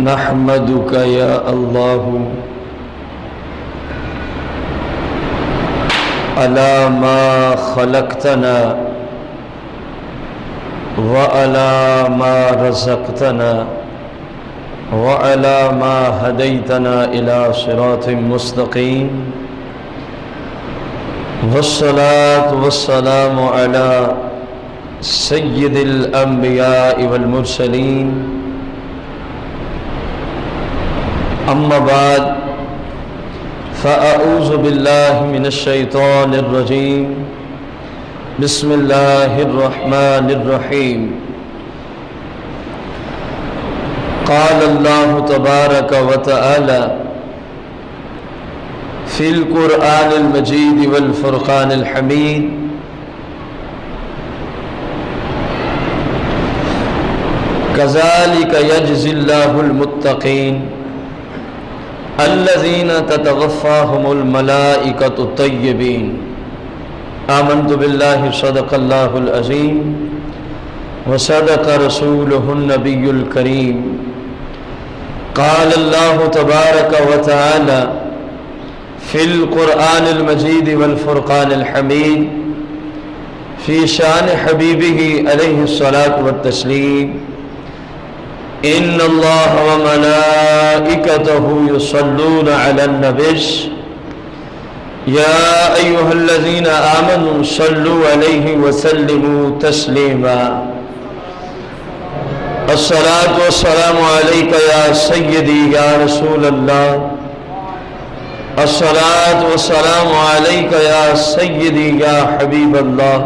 نحمدك يا الله على ما خلقتنا وعلى ما رزقتنا وعلى ما هديتنا إلى صراط مستقيم والصلاة والسلام على سيد الأنبياء والمرسلين أما بعد فأعوذ بالله من الشيطان الرجيم بسم الله الرحمن الرحيم قال الله تبارك وتعالى في القرآن المجيد والفرقان الحميد كذلك يجزي الله المتقين الذين تتوفاهم الملائكة الطيبين آمنت بالله صدق الله العظيم وصدق رسوله النبي الكريم قال الله تبارك وتعالى في القرآن المجيد والفرقان الحميد في شان حبيبه عليه الصلاة والتسليم إن الله وملائكته يصلون على النبي يا أيها الذين آمنوا صلوا عليه وسلموا تسليما الصلاة والسلام عليك يا سيدي يا رسول الله الصلاة والسلام عليك يا سيدي يا حبيب الله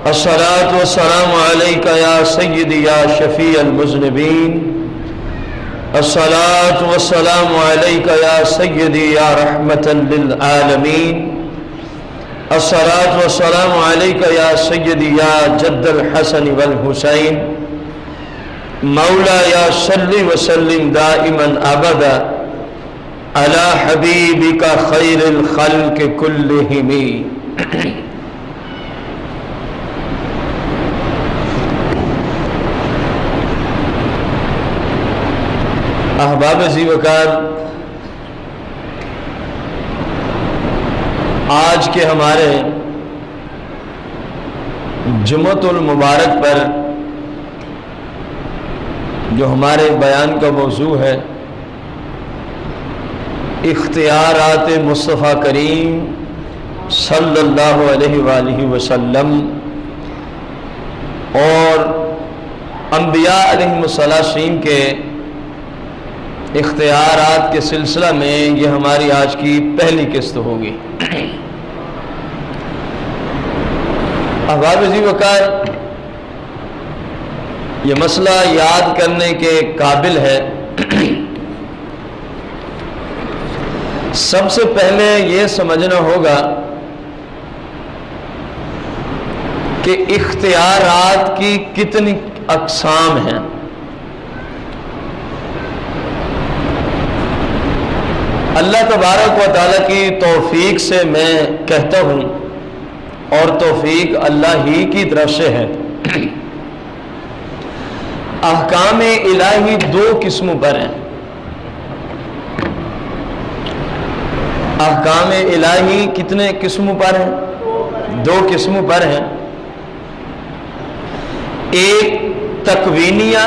الصلاة والسلام عليك يا سيدي يا شفيع المذنبين الصلاة والسلام عليك يا سيدي يا رحمة للعالمين الصلاة والسلام عليك يا سيدي يا جد الحسن والحسين مولاي صل وسلم دائما أبدا على حبيبك خير الخلق كلهم احباب ذی وقار، آج کے ہمارے جمعۃ المبارک پر جو ہمارے بیان کا موضوع ہے اختیارات مصطفیٰ کریم صلی اللہ علیہ وآلہ وسلم اور انبیاء علیہم الصلاۃ کے اختیارات کے سلسلہ میں یہ ہماری آج کی پہلی قسط ہوگی۔ احباب ذی وقار، یہ مسئلہ یاد کرنے کے قابل ہے۔ سب سے پہلے یہ سمجھنا ہوگا کہ اختیارات کی کتنی اقسام ہیں۔ اللہ تبارک و تعالیٰ کی توفیق سے میں کہتا ہوں، اور توفیق اللہ ہی کی طرف سے ہے۔ احکام الہی دو قسموں پر ہیں۔ احکام الہی کتنے قسموں پر ہیں؟ دو قسموں پر ہیں۔ ایک تکوینیہ،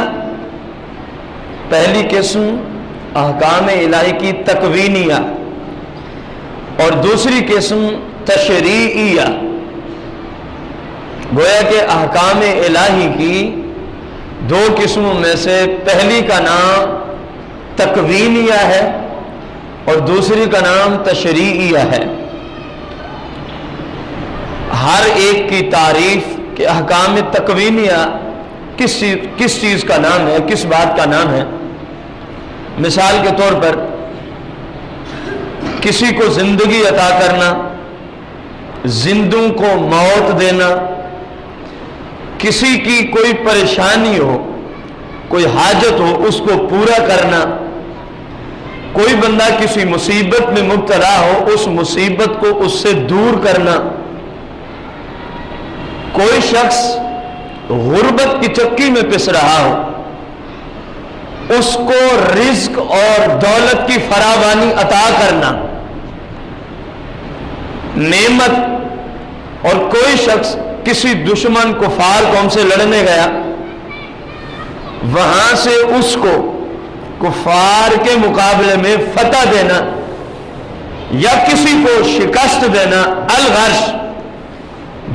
پہلی قسم احکام الہی کی تکوینیہ، اور دوسری قسم تشریعیہ۔ گویا کہ احکام الہی کی دو قسموں میں سے پہلی کا نام تکوینیہ ہے اور دوسری کا نام تشریعیہ ہے۔ ہر ایک کی تعریف کہ احکام تکوینیہ کس چیز کا نام ہے، کس بات کا نام ہے۔ مثال کے طور پر کسی کو زندگی عطا کرنا، زندوں کو موت دینا، کسی کی کوئی پریشانی ہو، کوئی حاجت ہو، اس کو پورا کرنا، کوئی بندہ کسی مصیبت میں مبتلا ہو، اس مصیبت کو اس سے دور کرنا، کوئی شخص غربت کی چکی میں پس رہا ہو، اس کو رزق اور دولت کی فراوانی عطا کرنا، نعمت، اور کوئی شخص کسی دشمن کفار قوم سے لڑنے گیا، وہاں سے اس کو کفار کے مقابلے میں فتح دینا یا کسی کو شکست دینا، الغرض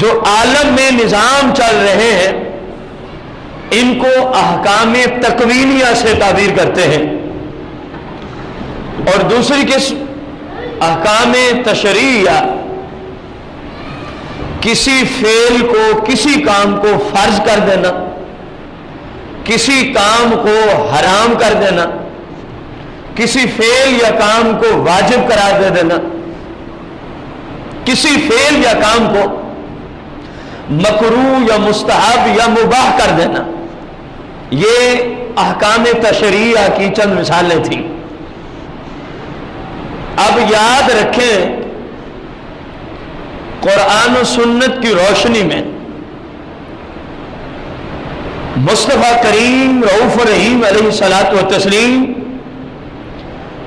جو عالم میں نظام چل رہے ہیں ان کو احکام تکوینیہ سے تعبیر کرتے ہیں، اور دوسری قسم احکام تشریعیہ، کسی فعل کو، کسی کام کو فرض کر دینا، کسی کام کو حرام کر دینا، کسی فعل یا کام کو واجب قرار دے دینا، کسی فعل یا کام کو مکروہ یا مستحب یا مباح کر دینا۔ یہ احکام تشریعہ کی چند مثالیں تھیں۔ اب یاد رکھیں، قرآن و سنت کی روشنی میں مصطفیٰ کریم رؤوف رحیم علیہ الصلاۃ والتسلیم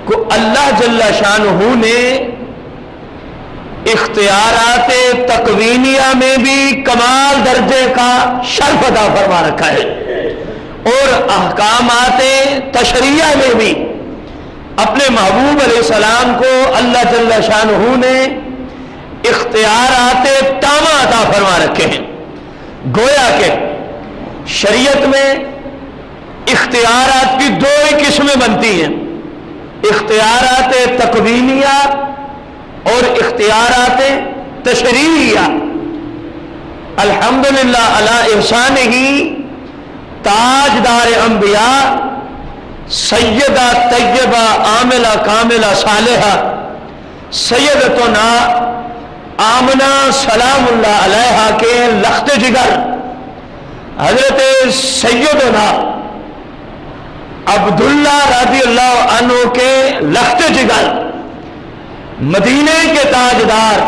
کو اللہ جل شانہ نے اختیارات تکوینیہ میں بھی کمال درجے کا شرف عطا فرما رکھا ہے، اور احکامات تشریعہ میں بھی اپنے محبوب علیہ السلام کو اللہ جل شانہ نے اختیارات تامہ عطا فرما رکھے ہیں۔ گویا کہ شریعت میں اختیارات کی دو ہی قسمیں بنتی ہیں، اختیارات تکوینیہ اور اختیارات تشریعیہ۔ الحمدللہ علی احسانہ تاجدار انبیاء، سیدہ طیبہ عاملہ کاملہ صالحہ سیدتنا آمنہ سلام اللہ علیہا کے لخت جگر حضرت سیدنا عبداللہ رضی اللہ عنہ کے لخت جگر، مدینے کے تاجدار،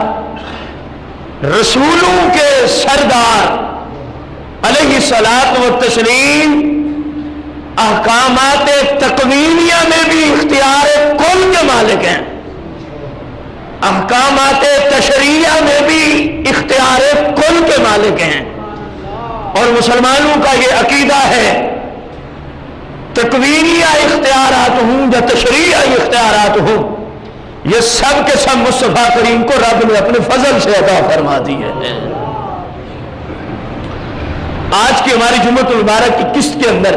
رسولوں کے سردار علیہ الصلاۃ والتسلیم، احکامات تکوینیہ میں بھی اختیار کل کے مالک ہیں، احکامات تشریعہ میں بھی اختیار کل کے مالک ہیں، اور مسلمانوں کا یہ عقیدہ ہے تکوینیہ اختیارات ہوں یا تشریعی اختیارات ہوں، یہ سب کے سب مصطفیٰ کریم کو رب نے اپنے فضل سے عطا فرما دی ہے۔ آج کی ہماری جمعۃ المبارک کی قسط کے اندر،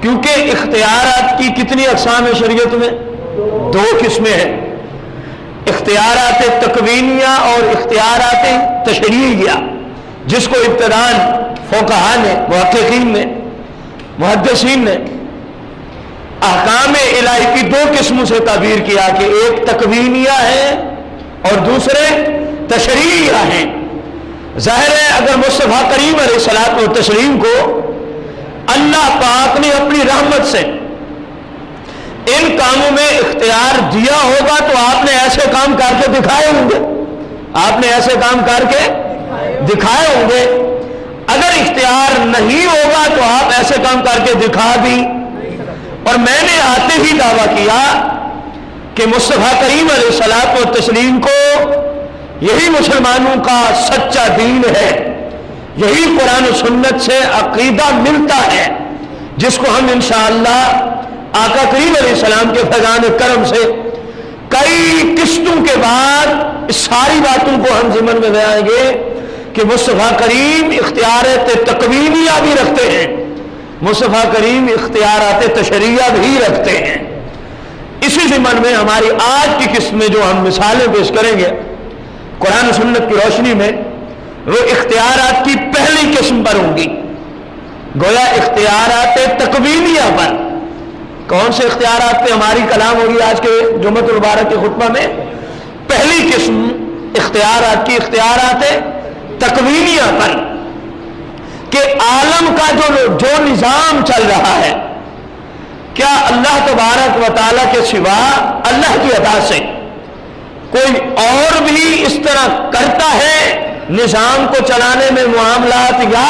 کیونکہ اختیارات کی کتنی اقسام ہے شریعت میں؟ دو قسمیں ہیں، اختیارات تکوینیہ اور اختیارات تشریعیہ، جس کو ابتداءً فقہاء نے، محققین نے، محدثین نے احکام الہی کی دو قسموں سے تعبیر کیا کہ ایک تکوینیہ ہے اور دوسرے تشریعیہ ہیں۔ ظاہر ہے اگر مصطفیٰ کریم علیہ الصلاۃ والتسلیم کو اللہ پاک نے اپنی رحمت سے ان کاموں میں اختیار دیا ہوگا تو آپ نے ایسے کام کر کے دکھائے ہوں گے، آپ نے ایسے کام کر کے دکھائے ہوں گے۔ اگر اختیار نہیں ہوگا تو آپ ایسے کام کر کے دکھا بھی، اور میں نے آتے ہی دعویٰ کیا کہ مصطفیٰ کریم علیہ الصلاۃ والتسلیم کو یہی مسلمانوں کا سچا دین ہے، یہی قرآن و سنت سے عقیدہ ملتا ہے، جس کو ہم انشاءاللہ آقا کریم علیہ السلام کے فیضان کرم سے کئی قسطوں کے بعد اس ساری باتوں کو ہم ضمن میں لائیں گے کہ مصطفیٰ کریم اختیارات تکوینیہ بھی رکھتے ہیں، مصطفیٰ کریم اختیارات تشریعیہ بھی رکھتے ہیں۔ اسی ضمن میں ہماری آج کی قسط میں جو ہم مثالیں پیش کریں گے قرآن و سنت کی روشنی میں، وہ اختیارات کی پہلی قسم پر ہوں گی، گویا اختیارات تکوینیہ پر۔ کون سے اختیارات پہ ہماری کلام ہوگی آج کے جمعۃ المبارک کے خطبہ میں؟ پہلی قسم اختیارات کی اختیارات تکوینیہ پر، کہ عالم کا جو نظام چل رہا ہے، کیا اللہ تبارک و تعالیٰ کے سوا اللہ کی عطا سے کوئی اور بھی اس طرح کرتا ہے نظام کو چلانے میں معاملات، یا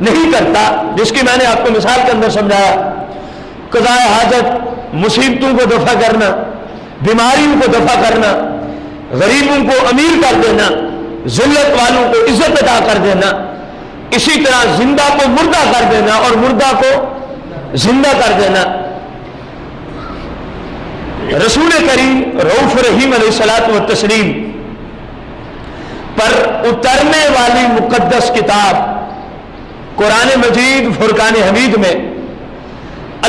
نہیں کرتا؟ جس کی میں نے آپ کو مثال کے اندر سمجھایا قضاء حاجت، مصیبتوں کو دفع کرنا، بیماریوں کو دفع کرنا، غریبوں کو امیر کر دینا، ذلت والوں کو عزت عطا کر دینا، اسی طرح زندہ کو مردہ کر دینا اور مردہ کو زندہ کر دینا۔ رسول کریم رؤوف رحیم علیہ الصلوۃ والتسلیم پر اترنے والی مقدس کتاب قرآن مجید فرقان حمید میں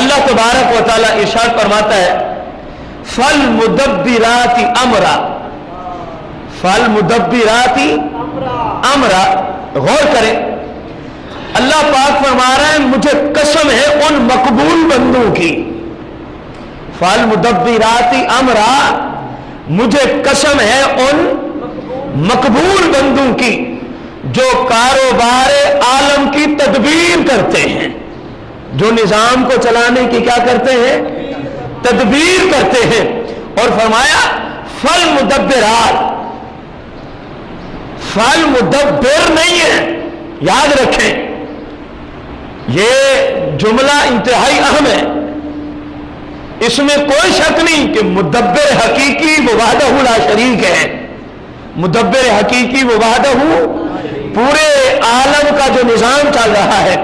اللہ تبارک و تعالی ارشاد فرماتا ہے فالمدبرات امرا، فالمدبرات امرا۔ غور کریں، اللہ پاک فرما رہا ہے مجھے قسم ہے ان مقبول بندوں کی، فالمدبرات امرا، مجھے قسم ہے ان مقبول بندوں کی جو کاروبار عالم کی تدبیر کرتے ہیں، جو نظام کو چلانے کی کیا کرتے ہیں؟ تدبیر کرتے ہیں۔ اور فرمایا فالمدبرات، فالمدبر نہیں ہے، یاد رکھیں یہ جملہ انتہائی اہم ہے، اس میں کوئی شک نہیں کہ مدبر حقیقی وہ وحدہ لا شریک ہے، مدبر حقیقی وہ وحدہ پورے عالم کا جو نظام چل رہا ہے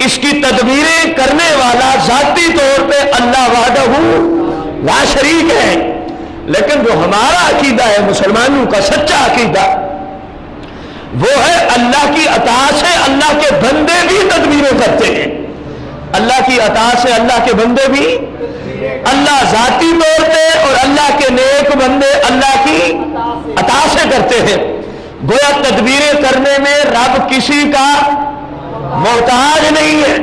اس کی تدبیریں کرنے والا ذاتی طور پہ اللہ وحدہ لا شریک ہے۔ لیکن جو ہمارا عقیدہ ہے مسلمانوں کا سچا عقیدہ وہ ہے اللہ کی عطا سے اللہ کے بندے بھی تدبیریں کرتے ہیں، اللہ کی عطا سے اللہ کے بندے بھی، اللہ ذاتی طور پہ اور اللہ کے نیک بندے اللہ کی عطا سے کرتے ہیں۔ گویا تدبیریں کرنے میں رب کسی کا محتاج نہیں ہے،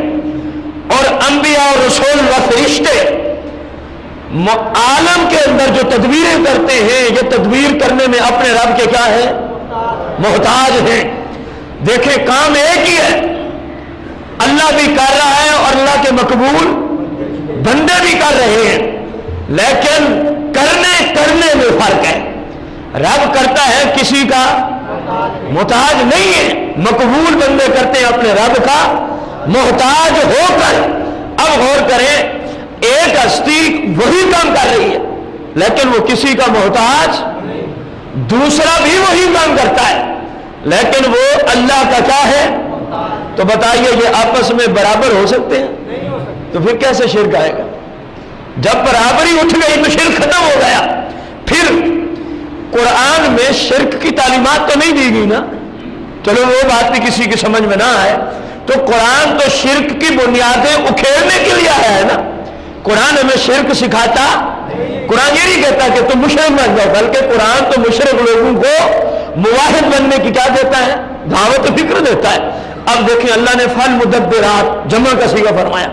اور انبیاء اور رسول و فرشتے عالم کے اندر جو تدبیریں کرتے ہیں یہ تدبیر کرنے میں اپنے رب کے کیا ہے؟ محتاج ہیں۔ دیکھیں کام ایک ہی ہے، اللہ بھی کر رہا ہے اور اللہ کے مقبول بندے بھی کر رہے ہیں، لیکن کرنے میں فرق ہے۔ رب کرتا ہے کسی کا محتاج نہیں ہے، مقبول بندے کرتے ہیں اپنے رب کا محتاج ہو کر۔ اب غور کریں، ایک ہستی وہی کام کر رہی ہے لیکن وہ کسی کا محتاج، دوسرا بھی وہی کام کرتا ہے لیکن وہ اللہ کا کیا ہے؟ تو بتائیے یہ آپس میں برابر ہو سکتے ہیں؟ تو پھر کیسے شرک آئے گا؟ جب برابری اٹھ گئی تو شرک ختم ہو گیا۔ پھر قرآن میں شرک کی تعلیمات تو نہیں دی گئی نا، چلو وہ بات بھی کسی کی سمجھ میں نہ آئے تو قرآن تو شرک کی بنیادیں اکھیڑنے کے لیے آیا ہے نا۔ قرآن ہمیں شرک سکھاتا، قرآن یہ نہیں کہتا کہ تم مشرک بن جاؤ، بلکہ قرآن تو مشرک لوگوں کو موحد بننے کی کیا دیتا ہے؟ دعوت و فکر دیتا ہے۔ اب دیکھیں اللہ نے فالمدبرات جمع کا صیغہ فرمایا،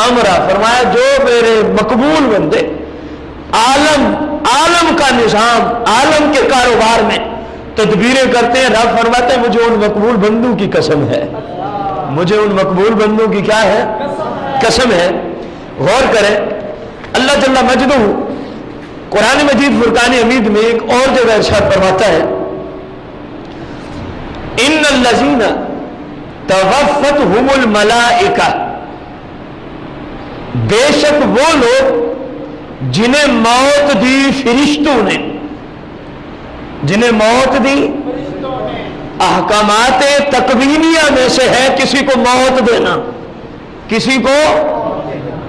امرا فرمایا جو میرے مقبول بندے عالم کا نظام، عالم کے کاروبار میں تدبیریں کرتے ہیں، رب فرماتے ہیں مجھے ان مقبول بندوں کی قسم ہے، مجھے ان مقبول بندوں کی کیا ہے؟ قسم ہے۔ غور کریں، اللہ جل مجدہ قرآن مجید فرقان حمید میں ایک اور جگہ ارشاد فرماتا ہے ان الذین توفتہم الملائکہ، بے شک وہ لوگ جنہیں موت دی فرشتوں نے، جنہیں موت دی، احکامات تکوینیہ میں سے ہے کسی کو موت دینا، کسی کو،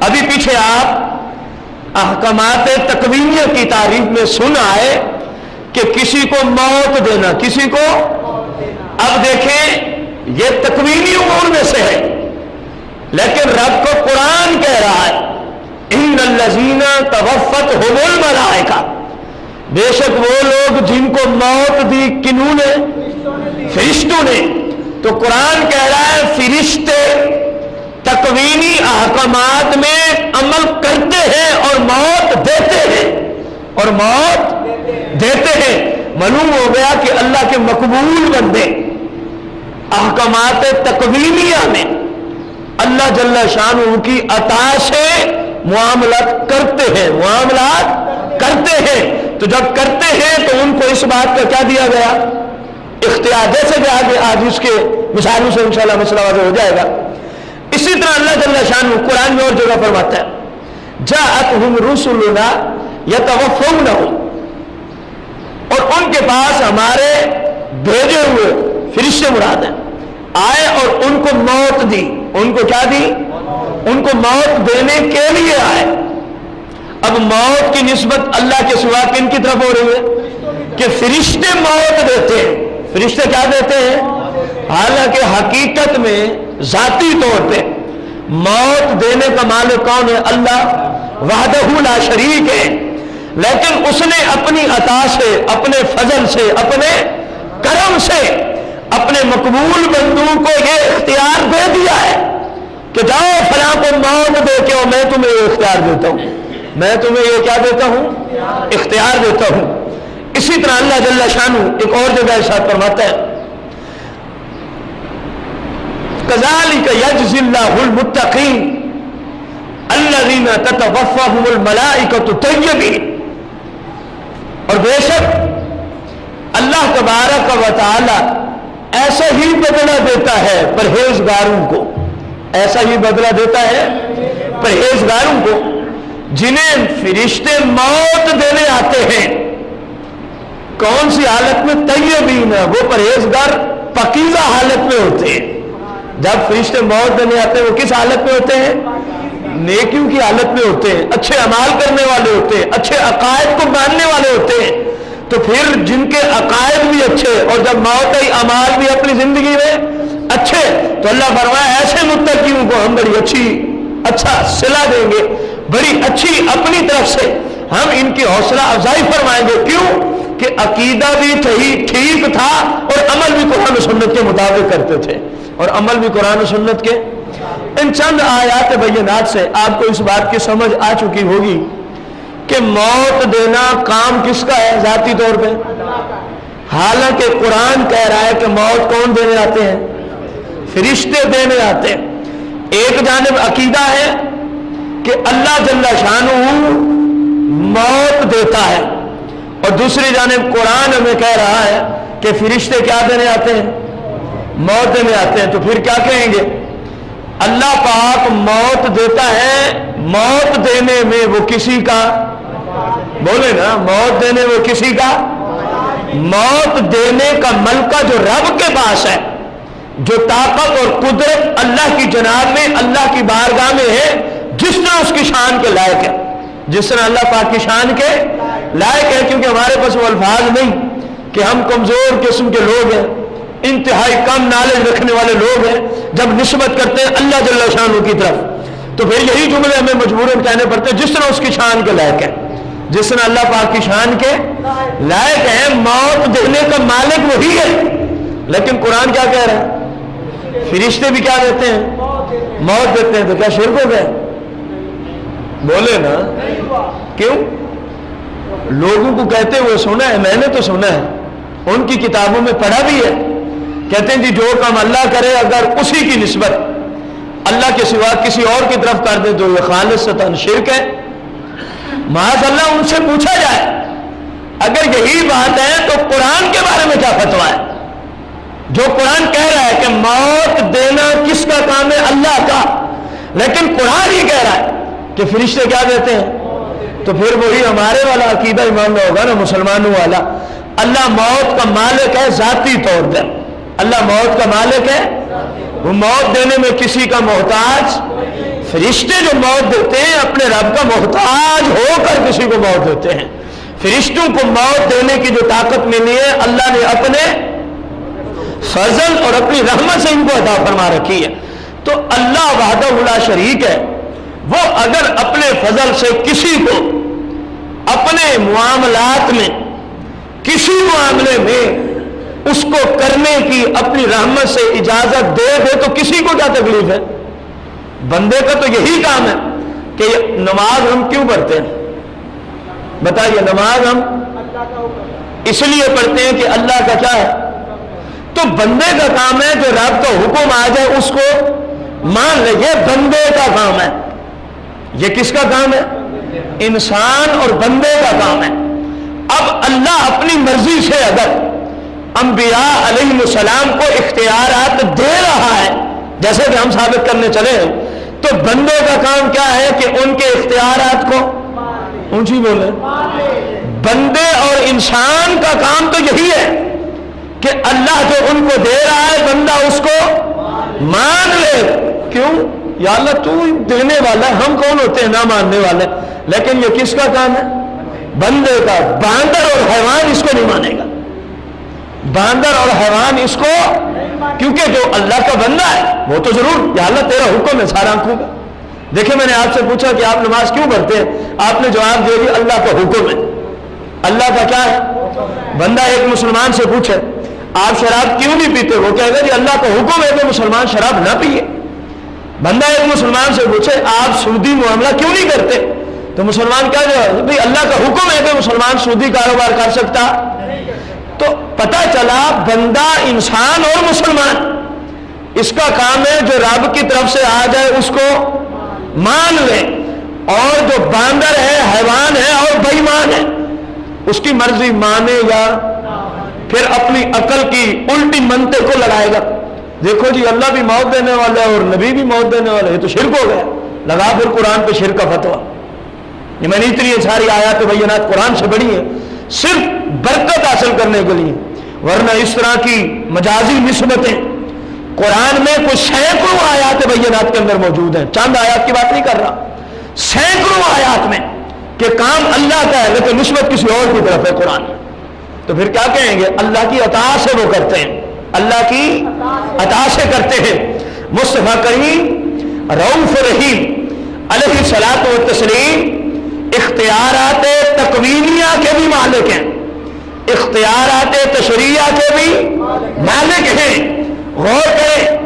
ابھی پیچھے آپ احکامات تکوینیہ کی تعریف میں سنا ہے کہ کسی کو موت دینا، کسی کو، اب دیکھیں یہ تکوینی امور میں سے ہے لیکن رب کو قرآن کہہ رہا ہے ان الذین توفتہم الملائکہ، بے شک وہ لوگ جن کو موت دی، کنوں نے؟ فرشتوں نے۔ تو قرآن کہہ رہا ہے فرشتے تکوینی احکامات میں عمل کرتے ہیں اور موت دیتے ہیں، اور موت دیتے ہیں۔ معلوم ہو گیا کہ اللہ کے مقبول بندے احکامات تکوینیہ میں اللہ جل شانہ کی عطا سے معاملات کرتے ہیں، معاملات کرتے ہیں۔ تو جب کرتے ہیں تو ان کو اس بات کا کیا دیا گیا؟ اختیار، جیسے کہ آگے آج اس کے مثالوں سے انشاءاللہ مسئلہ واضح ہو جائے گا۔ اسی طرح اللہ جل شانہ قرآن میں اور جگہ فرماتا ہے جاءتہم رسلنا یتوفونہم، اور ان کے پاس ہمارے بھیجے ہوئے فرشتے مراد ہیں آئے اور ان کو موت دی. ان کو کیا دی؟ ان کو موت دینے کے لیے آئے. اب موت کی نسبت اللہ کے سوا کن کی طرف ہو رہی ہے؟ کہ فرشتے موت دیتے ہیں. فرشتے کیا دیتے ہیں؟ حالانکہ حقیقت میں ذاتی طور پہ موت دینے کا مالک کون ہے؟ اللہ وحدہ لا شریک ہے. لیکن اس نے اپنی عطا سے، اپنے فضل سے، اپنے کرم سے اپنے مقبول بندوں کو یہ اختیار دے دیا ہے کہ جاؤ فلاں کو موت دے کے اور میں تمہیں یہ اختیار دیتا ہوں. میں تمہیں یہ کیا دیتا ہوں؟ اختیار دیتا ہوں. اسی طرح اللہ جل شانہ ایک اور جگہ ارشاد فرماتا ہے کذالک یجزی اللہ المتقین الذین تتوفاہم الملائکۃ طیبین. اور بے شک اللہ تبارک و تعالی ایسا ہی بدلہ دیتا ہے پرہیزگاروں کو. ایسا ہی بدلہ دیتا ہے پرہیزگاروں کو جنہیں فرشتے موت دینے آتے ہیں. کون سی حالت میں؟ طیبین. وہ پرہیزگار پاکیزہ حالت میں ہوتے ہیں. جب فرشتے موت دینے آتے ہیں وہ کس حالت میں ہوتے ہیں؟ نیکیوں کی حالت میں ہوتے ہیں، اچھے اعمال کرنے والے ہوتے ہیں، اچھے عقائد کو ماننے والے ہوتے ہیں. تو پھر جن کے عقائد بھی اچھے اور جب موت آئی اعمال بھی اپنی زندگی میں اچھے، تو اللہ فرمایا ایسے متقیوں کو ہم بڑی اچھا صلہ دیں گے، بڑی اچھی اپنی طرف سے ہم ان کی حوصلہ افزائی فرمائیں گے. کیوں؟ کہ عقیدہ بھی ٹھیک تھا اور عمل بھی قرآن و سنت کے مطابق کرتے تھے. اور عمل بھی قرآن و سنت کے. ان چند آیات بینات سے آپ کو اس بات کی سمجھ آ چکی ہوگی کہ موت دینا کام کس کا ہے ذاتی طور پہ. حالانکہ قرآن کہہ رہا ہے کہ موت کون دینے آتے ہیں؟ فرشتے دینے آتے ہیں. ایک جانب عقیدہ ہے کہ اللہ جل شانہ موت دیتا ہے، اور دوسری جانب قرآن ہمیں کہہ رہا ہے کہ فرشتے کیا دینے آتے ہیں؟ موت دینے آتے ہیں. تو پھر کیا کہیں گے؟ اللہ پاک موت دیتا ہے. موت دینے میں وہ کسی کا، بولے نا، موت دینے وہ کسی کا، موت دینے کا ملکہ جو رب کے پاس ہے، جو طاقت اور قدرت اللہ کی جناب میں، اللہ کی بارگاہ میں ہے، جس طرح اس کی شان کے لائق ہے، جس طرح اللہ پاک کی شان کے لائق ہے. کیونکہ ہمارے پاس وہ الفاظ نہیں کہ ہم کمزور قسم کے لوگ ہیں، انتہائی کم نالج رکھنے والے لوگ ہیں. جب نسبت کرتے ہیں اللہ جل شانہ کی طرف تو پھر یہی جملے ہمیں مجبوراً کہنے پڑتے ہیں جس طرح اس کی شان کے لائق ہے، جس طرح اللہ پاک کی شان کے لائق ہے. موت دینے کا مالک وہی ہے. لیکن قرآن کیا کہہ رہا ہے؟ فرشتے بھی کیا دیتے ہیں؟ موت دیتے ہیں. تو کیا شرک ہو گئے؟ بولے نا. کیوں؟ لوگوں کو کہتے ہوئے سنا ہے، میں نے تو سنا ہے، ان کی کتابوں میں پڑھا بھی ہے. کہتے ہیں جی جو کام اللہ کرے اگر اسی کی نسبت اللہ کے سوا کسی اور کی طرف کر دے تو یہ خالصتاً شرک ہے. معاذ اللہ ان سے پوچھا جائے اگر یہی بات ہے تو قرآن کے بارے میں کیا فتویٰ ہے؟ جو قرآن کہہ رہا ہے کہ موت دینا کس کا کام ہے؟ اللہ کا. لیکن قرآن ہی کہہ رہا ہے کہ فرشتے کیا دیتے ہیں. تو پھر وہی ہمارے والا عقیدہ ایمان میں ہوگا نا، مسلمانوں والا. اللہ موت کا مالک ہے ذاتی طور پر. اللہ موت کا مالک ہے، وہ موت دینے میں کسی کا محتاج. فرشتے جو موت دیتے ہیں اپنے رب کا محتاج ہو کر کسی کو موت دیتے ہیں. فرشتوں کو موت دینے کی جو طاقت ملی ہے اللہ نے اپنے فضل اور اپنی رحمت سے ان کو عطا فرما رکھی ہے. تو اللہ وحدہ لا شریک ہے. وہ اگر اپنے فضل سے کسی کو اپنے معاملات میں، کسی معاملے میں اس کو کرنے کی اپنی رحمت سے اجازت دے تو کسی کو کیا تکلیف ہے؟ بندے کا تو یہی کام ہے کہ نماز ہم کیوں پڑھتے ہیں؟ بتائیے. نماز ہم اس لیے پڑھتے ہیں کہ اللہ کا کیا ہے. تو بندے کا کام ہے جو رب کا حکم آ جائے اس کو مان لے. یہ بندے کا کام ہے. یہ کس کا کام ہے؟ انسان اور بندے کا کام ہے. اب اللہ اپنی مرضی سے اگر انبیاء علیہ السلام کو اختیارات دے رہا ہے جیسے کہ ہم ثابت کرنے چلے ہیں، تو بندوں کا کام کیا ہے کہ ان کے اختیارات کو اونچی بولے، بندے اور انسان کا کام تو یہی ہے کہ اللہ جو ان کو دے رہا ہے بندہ اس کو مان لے. کیوں؟ یا اللہ تو دینے والا ہے، ہم کون ہوتے ہیں نہ ماننے والے؟ لیکن یہ کس کا کام ہے؟ بندے کا. باندر اور حیوان اس کو نہیں مانے گا، باندر اور حیوان اس کو، کیونکہ جو اللہ کا بندہ ہے وہ تو ضرور یا اللہ تیرا حکم ہے سارا آنکھوں کا. دیکھیں میں نے آپ سے پوچھا کہ آپ نماز کیوں پڑھتے ہیں، آپ نے جواب دے دیا اللہ کا حکم ہے. اللہ کا کیا ہے؟ بندہ ایک مسلمان سے پوچھے آپ شراب کیوں نہیں پیتے، وہ کہے گا جی اللہ کا حکم ہے کہ مسلمان شراب نہ پیے. بندہ ایک مسلمان سے پوچھے آپ سودی معاملہ کیوں نہیں کرتے، تو مسلمان کیا جواب؟ بھائی اللہ کا حکم ہے کہ مسلمان سودی کاروبار کر سکتا. تو پتہ چلا بندہ، انسان اور مسلمان اس کا کام ہے جو رب کی طرف سے آ جائے اس کو مان لے، اور جو باندر ہے، حیوان ہے اور بے ایمان ہے اس کی مرضی مانے یا پھر اپنی عقل کی الٹی منطق کو لگائے گا. دیکھو جی اللہ بھی موت دینے والا ہے اور نبی بھی موت دینے والا ہے، یہ تو شرک ہو گیا. لگا پھر قرآن پہ شرک کا فتویٰ. یہ میں نے اتنی ساری آیات بینات قرآن سے پڑھی ہیں صرف برکت حاصل کرنے کے لیے، ورنہ اس طرح کی مجازی نسبتیں قرآن میں کچھ سینکڑوں آیات بینات کے اندر موجود ہیں. چند آیات کی بات نہیں کر رہا، سینکڑوں آیات میں کہ کام اللہ کا ہے لیکن نسبت کسی اور کی طرف ہے قرآن میں. تو پھر کیا کہیں گے؟ اللہ کی عطا سے وہ کرتے ہیں، اللہ کی عطا سے کرتے ہیں. مصطفیٰ کریم رؤوف رحیم علیہ الصلاۃ والتسلیم اختیارات تکوینیہ کے بھی مالک ہیں، اختیارات تشریعہ کے بھی مالک ہیں. غور کریں،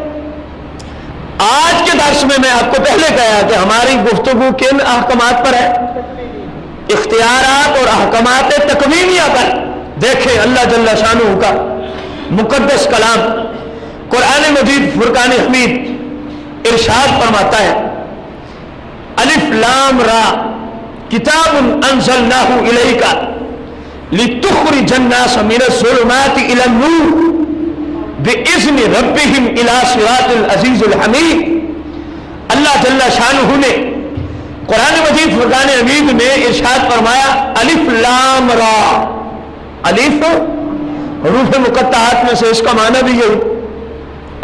آج کے درس میں آپ کو پہلے کہا کہ ہماری گفتگو کن احکامات پر ہے؟ اختیارات اور احکامات تکوینیہ پر. دیکھیں اللہ جل شانہ کا مقدس کلام قرآن مجید فرقان حمید ارشاد فرماتا ہے الف لام را کتاب انزلناہ الیک لتخرج الناس من الظلمات الى النور باذن ربهم الى صراط العزیز الحمید. اللہ جل شانہ نے قرآن مجید فرقان حمید میں ارشاد فرمایا الف لام را. الف حروف مقطعات میں سے اس کا معنی بھی یہی،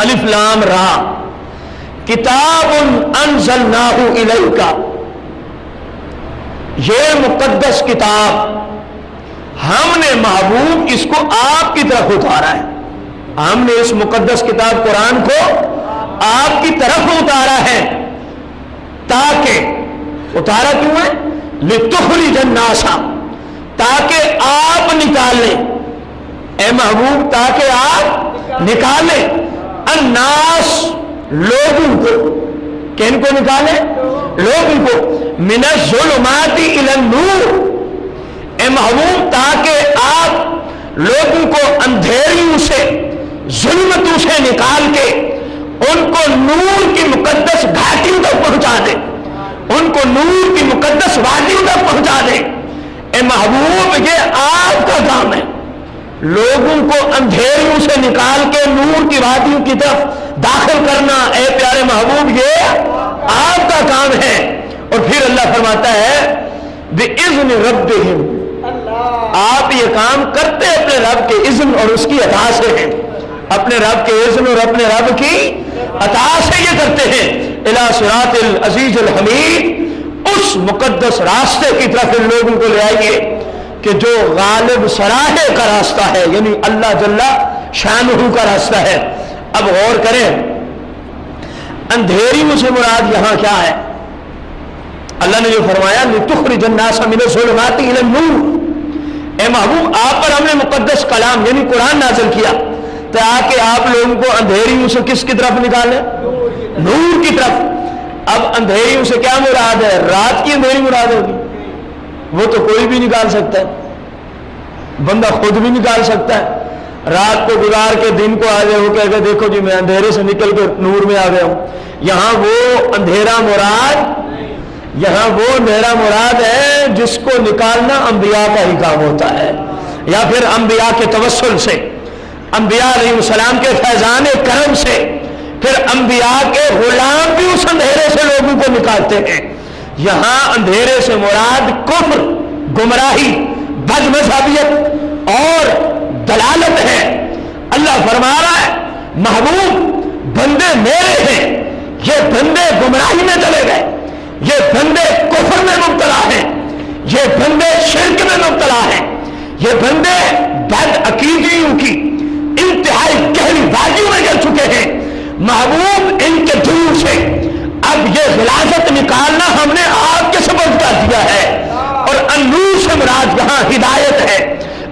الف لام را کتاب انزلناہ الیک. یہ مقدس کتاب ہم نے محبوب اس کو آپ کی طرف اتارا ہے. ہم نے اس مقدس کتاب قرآن کو آپ کی طرف اتارا ہے، تاکہ اتارا کیوں ہے؟ لتخرج الناس، تاکہ آپ نکالیں، اے محبوب تاکہ آپ نکالیں، الناس لوگوں کو. کن کو نکالیں؟ لوگوں کو. من الظلمات الى النور، اے محبوب تاکہ آپ لوگوں کو اندھیریوں سے، ظلمتوں سے نکال کے ان کو نور کی مقدس گھاٹیوں تک پہنچا دیں، ان کو نور کی مقدس وادیوں تک پہنچا دیں. اے محبوب یہ آپ کا کام ہے، لوگوں کو اندھیریوں سے نکال کے نور کی وادیوں کی طرف داخل کرنا. اے پیارے محبوب یہ آپ کا کام ہے. اور پھر اللہ فرماتا ہے بِإِذْنِ رَبِّهِمْ، آپ یہ کام کرتے اپنے رب کے اذن اور اس کی عطا سے ہیں، اپنے رب کے اذن اور اپنے رب کی عطا سے یہ کرتے ہیں. اِلَى صِرَاطِ الْعَزِيزِ الْحَمِيدِ، اس مقدس راستے کی طرف ان لوگوں کو لے آئیے کہ جو غالب سراہے کا راستہ ہے، یعنی اللہ جل شانہ کا راستہ ہے. اب غور کریں، اندھیریوں سے مراد یہاں کیا ہے؟ اللہ نے جو فرمایا لتخرج الناس من الظلمات الى النور، اے محبوب آپ پر ہم نے مقدس کلام یعنی قرآن نازل کیا تاکہ آپ لوگوں کو اندھیریوں سے کس کی طرف نکالیں؟ نور کی طرف. اب اندھیریوں سے کیا مراد ہے؟ رات کی اندھیری مراد ہوگی، وہ تو کوئی بھی نکال سکتا ہے، بندہ خود بھی نکال سکتا ہے. رات کو گزار کے دن کو آ جائے، وہ کہے گا دیکھو جی میں اندھیرے سے نکل کے نور میں آ گیا ہوں. یہاں وہ اندھیرا مراد ہے جس کو نکالنا انبیاء کا ہی کام ہوتا ہے، یا پھر انبیاء کے توسل سے، انبیاء علیہ السلام کے فیضان کرم سے پھر انبیاء کے غلام بھی اس اندھیرے سے لوگوں کو نکالتے ہیں. یہاں اندھیرے سے مراد کفر، گمراہی، بد مذہبیت اور دلالت ہے. اللہ فرما رہا ہے محبوب بندے میرے ہیں، یہ بندے گمراہی میں چلے گئے، یہ بندے کفر میں مبتلا ہیں، یہ بندے شرک میں مبتلا ہیں، یہ بندے بد عقیدیوں کی انتہائی گہری وادیوں میں گر چکے ہیں. محبوب ان کے دور سے اب یہ غلاظت نکالنا ہم نے آپ کے سبب کر دیا ہے. اور النور سے مراد یہاں ہدایت ہے،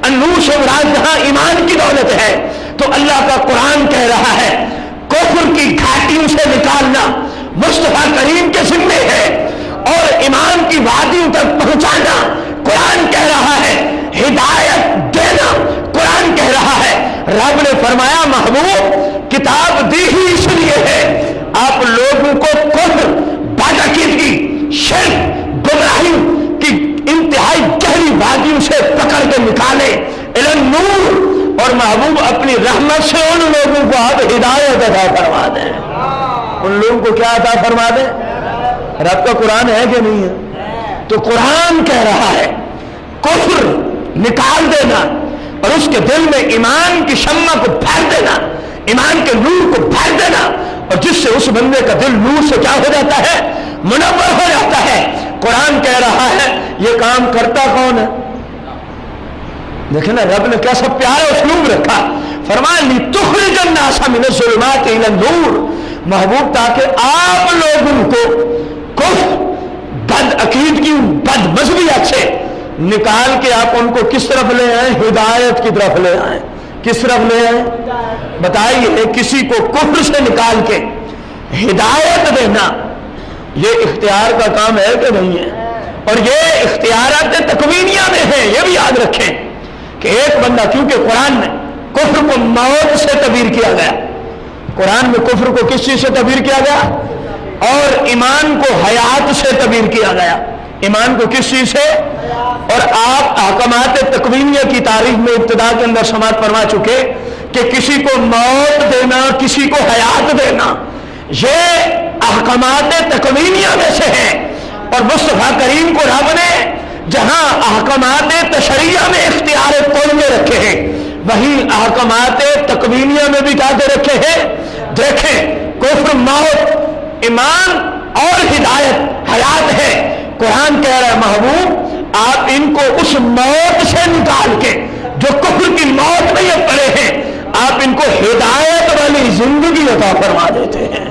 النور سے مراد یہاں ایمان کی دولت ہے. تو اللہ کا قرآن کہہ رہا ہے کفر کی گھاٹیوں سے نکالنا مصطفیٰ کریم کے ذمے ہے، اور ایمان کی وادیوں تک پہنچانا قرآن کہہ رہا ہے، ہدایت دینا قرآن کہہ رہا ہے. رب نے فرمایا محبوب کتاب دی ہی اس لیے ہے آپ لوگوں کو کفر، بد عقیدگی، شرک، گمراہی کی انتہائی گہری وادیوں سے پکڑ کے نکالے الی النور. اور محبوب اپنی رحمت سے ان لوگوں کو آپ ہدایت عطا فرما دیں. ان لوگوں کو کیا عطا فرما دیں؟ رب کا قرآن ہے کہ نہیں ہے؟ تو قرآن کہہ رہا ہے کفر نکال دینا اور اس کے دل میں ایمان کی شمع کو بھر دینا، ایمان کے نور کو بھر دینا، اور جس سے اس بندے کا دل نور سے کیا ہو جاتا ہے؟ منور ہو جاتا ہے. قرآن کہہ رہا ہے یہ کام کرتا کون ہے؟ دیکھیں نا رب نے کیسا پیارا اسلوب رکھا. فرمایا لِتُخْرِجَ النَّاسَ مِنَ الظُّلُمَاتِ إِلَى النُّورِ. محبوب تاکہ آپ لوگوں کو کفر، بد عقیدگی، بد مذہبیت سے نکال کے آپ ان کو کس طرف لے آئیں؟ ہدایت کی طرف لے آئیں. کس طرف لے آئیں؟ بتائیے کسی کو کفر سے نکال کے ہدایت دینا یہ اختیار کا کام ہے کہ نہیں ہے؟ اور یہ اختیارات تکوینیہ میں ہے. یہ بھی یاد رکھیں کہ ایک بندہ، کیونکہ قرآن میں کفر کو موت سے تعبیر کیا گیا، قرآن میں کفر کو کس چیز سے تعبیر کیا گیا؟ اور ایمان کو حیات سے تعبیر کیا گیا. ایمان کو کس چیز سے؟ اور آپ احکامات تکوینیہ کی تاریخ میں ابتدا کے اندر سماعت فرما چکے کہ کسی کو موت دینا، کسی کو حیات دینا، یہ احکامات تکوینیہ میں سے ہے. اور مصطفیٰ کریم کو رب نے جہاں احکامات تشریعہ میں اختیار کل میں رکھے ہیں، وہی احکامات تکوینیہ میں بھی کیا دے رکھے ہیں؟ دیکھیں کفر موت، ایمان اور ہدایت حیات ہے. قرآن کہہ رہا ہے محبوب آپ ان کو اس موت سے نکال کے جو کفر کی موت میں یہ پڑے ہیں، آپ ان کو ہدایت والی زندگی عطا فرما دیتے ہیں.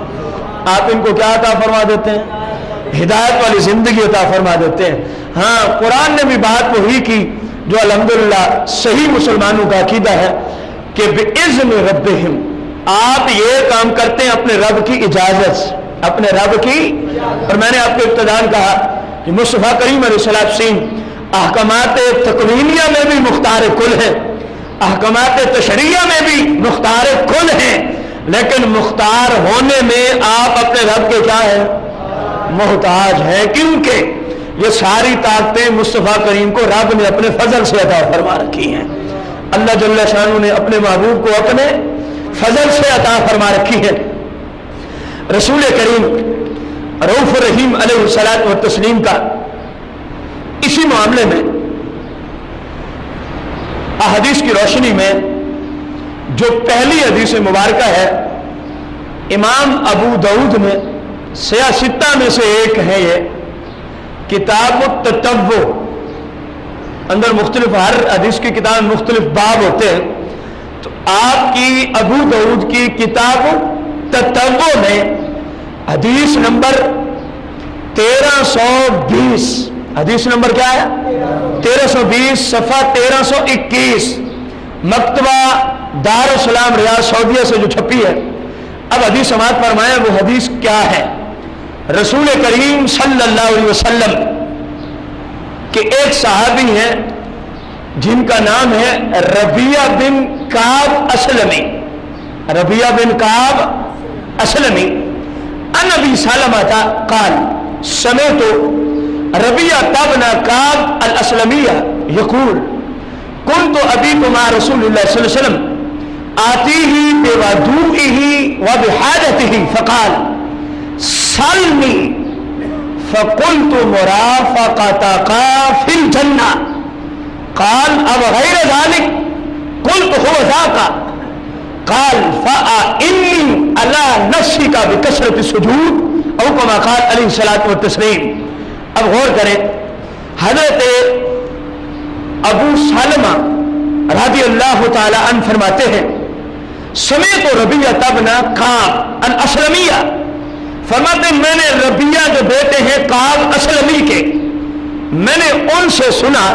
آپ ان کو کیا عطا فرما دیتے ہیں؟ ہدایت والی زندگی عطا فرما دیتے ہیں. ہاں قرآن نے بھی بات وہی کی جو الحمدللہ صحیح مسلمانوں کا عقیدہ ہے کہ بِإِذْنِ رَبِّهِمْ، آپ یہ کام کرتے ہیں اپنے رب کی اجازت سے، اپنے رب کی. اور میں نے آپ کو ابتداءً کہا کہ مصطفیٰ کریم علیہ السلام احکامات تکوینیہ میں بھی مختار کل ہے، احکامات تشریعہ میں بھی مختار کل ہیں، لیکن مختار ہونے میں آپ اپنے رب کے کیا ہیں؟ محتاج ہیں. کیونکہ یہ ساری طاقتیں مصطفیٰ کریم کو رب نے اپنے فضل سے عطا فرما رکھی ہیں. اللہ جل شانہ نے اپنے محبوب کو اپنے فضل سے عطا فرما رکھی ہے. رسول کریم رؤوف الرحیم علیہ الصلاۃ والتسلیم کا اسی معاملے میں احادیث کی روشنی میں جو پہلی حدیث مبارکہ ہے، امام ابو داؤد میں سیاستہ میں سے ایک ہے، یہ کتاب التتبع، اندر مختلف ہر حدیث کی کتاب مختلف باب ہوتے ہیں. تو آپ کی ابو داؤد کی کتاب التتبع میں حدیث نمبر 1320، حدیث نمبر کیا ہے؟ 1320، صفحہ 1321، مکتبہ دار السلام ریاض سعودیہ سے جو چھپی ہے. اب حدیث سماعت فرمائیں وہ حدیث کیا ہے. رسول کریم صلی اللہ علیہ وسلم کے ایک صحابی ہیں جن کا نام ہے ربیعہ بن کعب اسلمی. ربیعہ بن کعب اسلمی ان ابی سلمہ قال سمعت ربیعہ بن کعب الاسلمیہ یقول كنت ابیت مع رسول اللہ صلی اللہ علیہ وسلم آتیہ بودوئہ وبحاجتہ فقال سلنی فقلت مرافقتک فی الجنہ قال اب غیر ذلك قلت هو ذاك قال فإني على نفسك بكثرة السجود او كما قال علیہ الصلوۃ والتسلیم. اب غور کریں, حضرت ابو سلمہ رضی اللہ تعالی عنہ فرماتے ہیں سمیت ربیعہ ابن کعب الاسلمیہ, فرماتے ہیں میں نے ربیعہ جو بیٹے ہیں کعب اسلمی کے, میں نے ان سے سنا,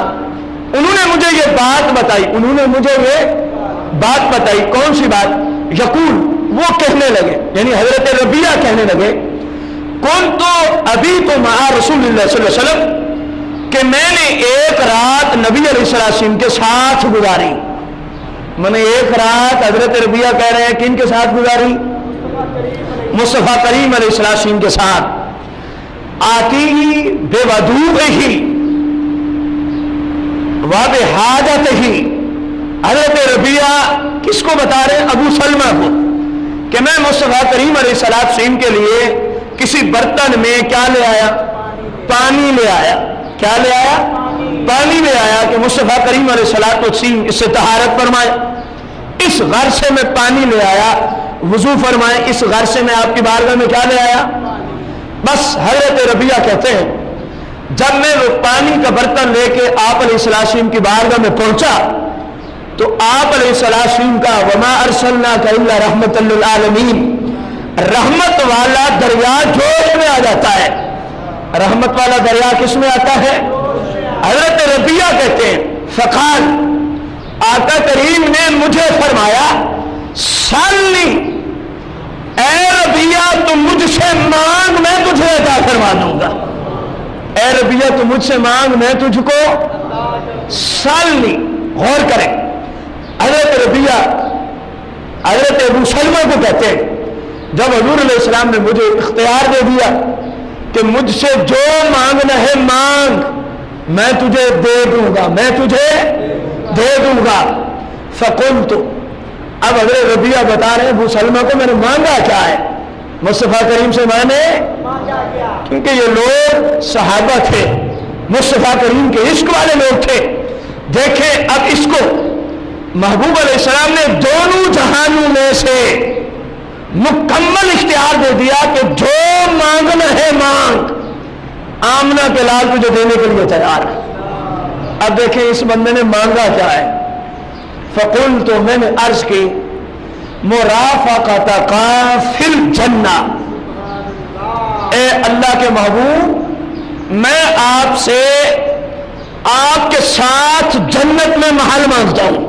انہوں نے مجھے یہ بات بتائی, انہوں نے مجھے یہ بات بتائی. کون سی بات؟ یقول, وہ کہنے لگے, یعنی حضرت ربیعہ کہنے لگے کون تو ابھی تو مع رسول اللہ صلی اللہ علیہ وسلم کہ میں نے ایک رات نبی علیہ السلام کے ساتھ گزاری. میں نے ایک رات, حضرت ربیعہ کہہ رہے ہیں کن کے ساتھ گزاری؟ مصطفیٰ کریم علیہ السلام کے ساتھ. آتی بے ودوئہ وبحاجتہ, حضرت ربیعہ کس کو بتا رہے ہیں؟ ابو سلمہ کو, کہ میں مصطفیٰ کریم علیہ السلام کے لیے کسی برتن میں کیا لے آیا؟ پانی لے آیا. کیا لے آیا؟ پانی لے آیا کہ مصطفیٰ کریم علیہ السلام اس سے طہارت فرمائے. اس غرض سے میں پانی لے آیا, وضو فرمائے, اس غرض سے میں آپ کی بارگاہ میں کیا لے آیا؟ بس حضرت ربیعہ کہتے ہیں جب میں وہ پانی کا برتن لے کے آپ علیہ السلام کی بارگاہ میں پہنچا تو آپ علیہ السلام کا وما ارسلناک الا رحمۃ للعالمین, رحمت والا دریا جوش میں آ جاتا ہے. رحمت والا دریا کس میں آتا ہے؟ حضرت ربیعہ کہتے ہیں فقال, آقا کریم نے مجھے فرمایا سلنی, اے ربیعہ تو مجھ سے مانگ میں تجھے عطا فرما دوں گا. اے ربیعہ تو مجھ سے مانگ میں تجھ کو سلنی. غور کریں, حضرت ربیعہ حضرت ابو سلمہ کو کہتے ہیں جب حضور علیہ السلام نے مجھے اختیار دے دیا کہ مجھ سے جو مانگنا ہے مانگ, میں تجھے دے دوں گا, میں تجھے دے دوں گا. فقلت, اب حضرت ربیعہ بتا رہے ہیں ابو سلمہ کو میں نے مانگا کیا ہے؟ مصطفیٰ کریم سے میں نے, کیونکہ یہ لوگ صحابہ تھے, مصطفیٰ کریم کے عشق والے لوگ تھے. دیکھیں اب اس کو محبوب علیہ السلام نے دونوں جہانوں میں سے مکمل اختیار دے دیا کہ جو مانگنا ہے مانگ, آمنہ کے لال تجھے دینے کے لیے تیار ہے. اب دیکھیں اس بندے نے مانگا کیا ہے؟ فقل, تو میں نے عرض کی مرافقتک فی الجنہ, اے اللہ کے محبوب میں آپ سے آپ کے ساتھ جنت میں محل مانگتا ہوں.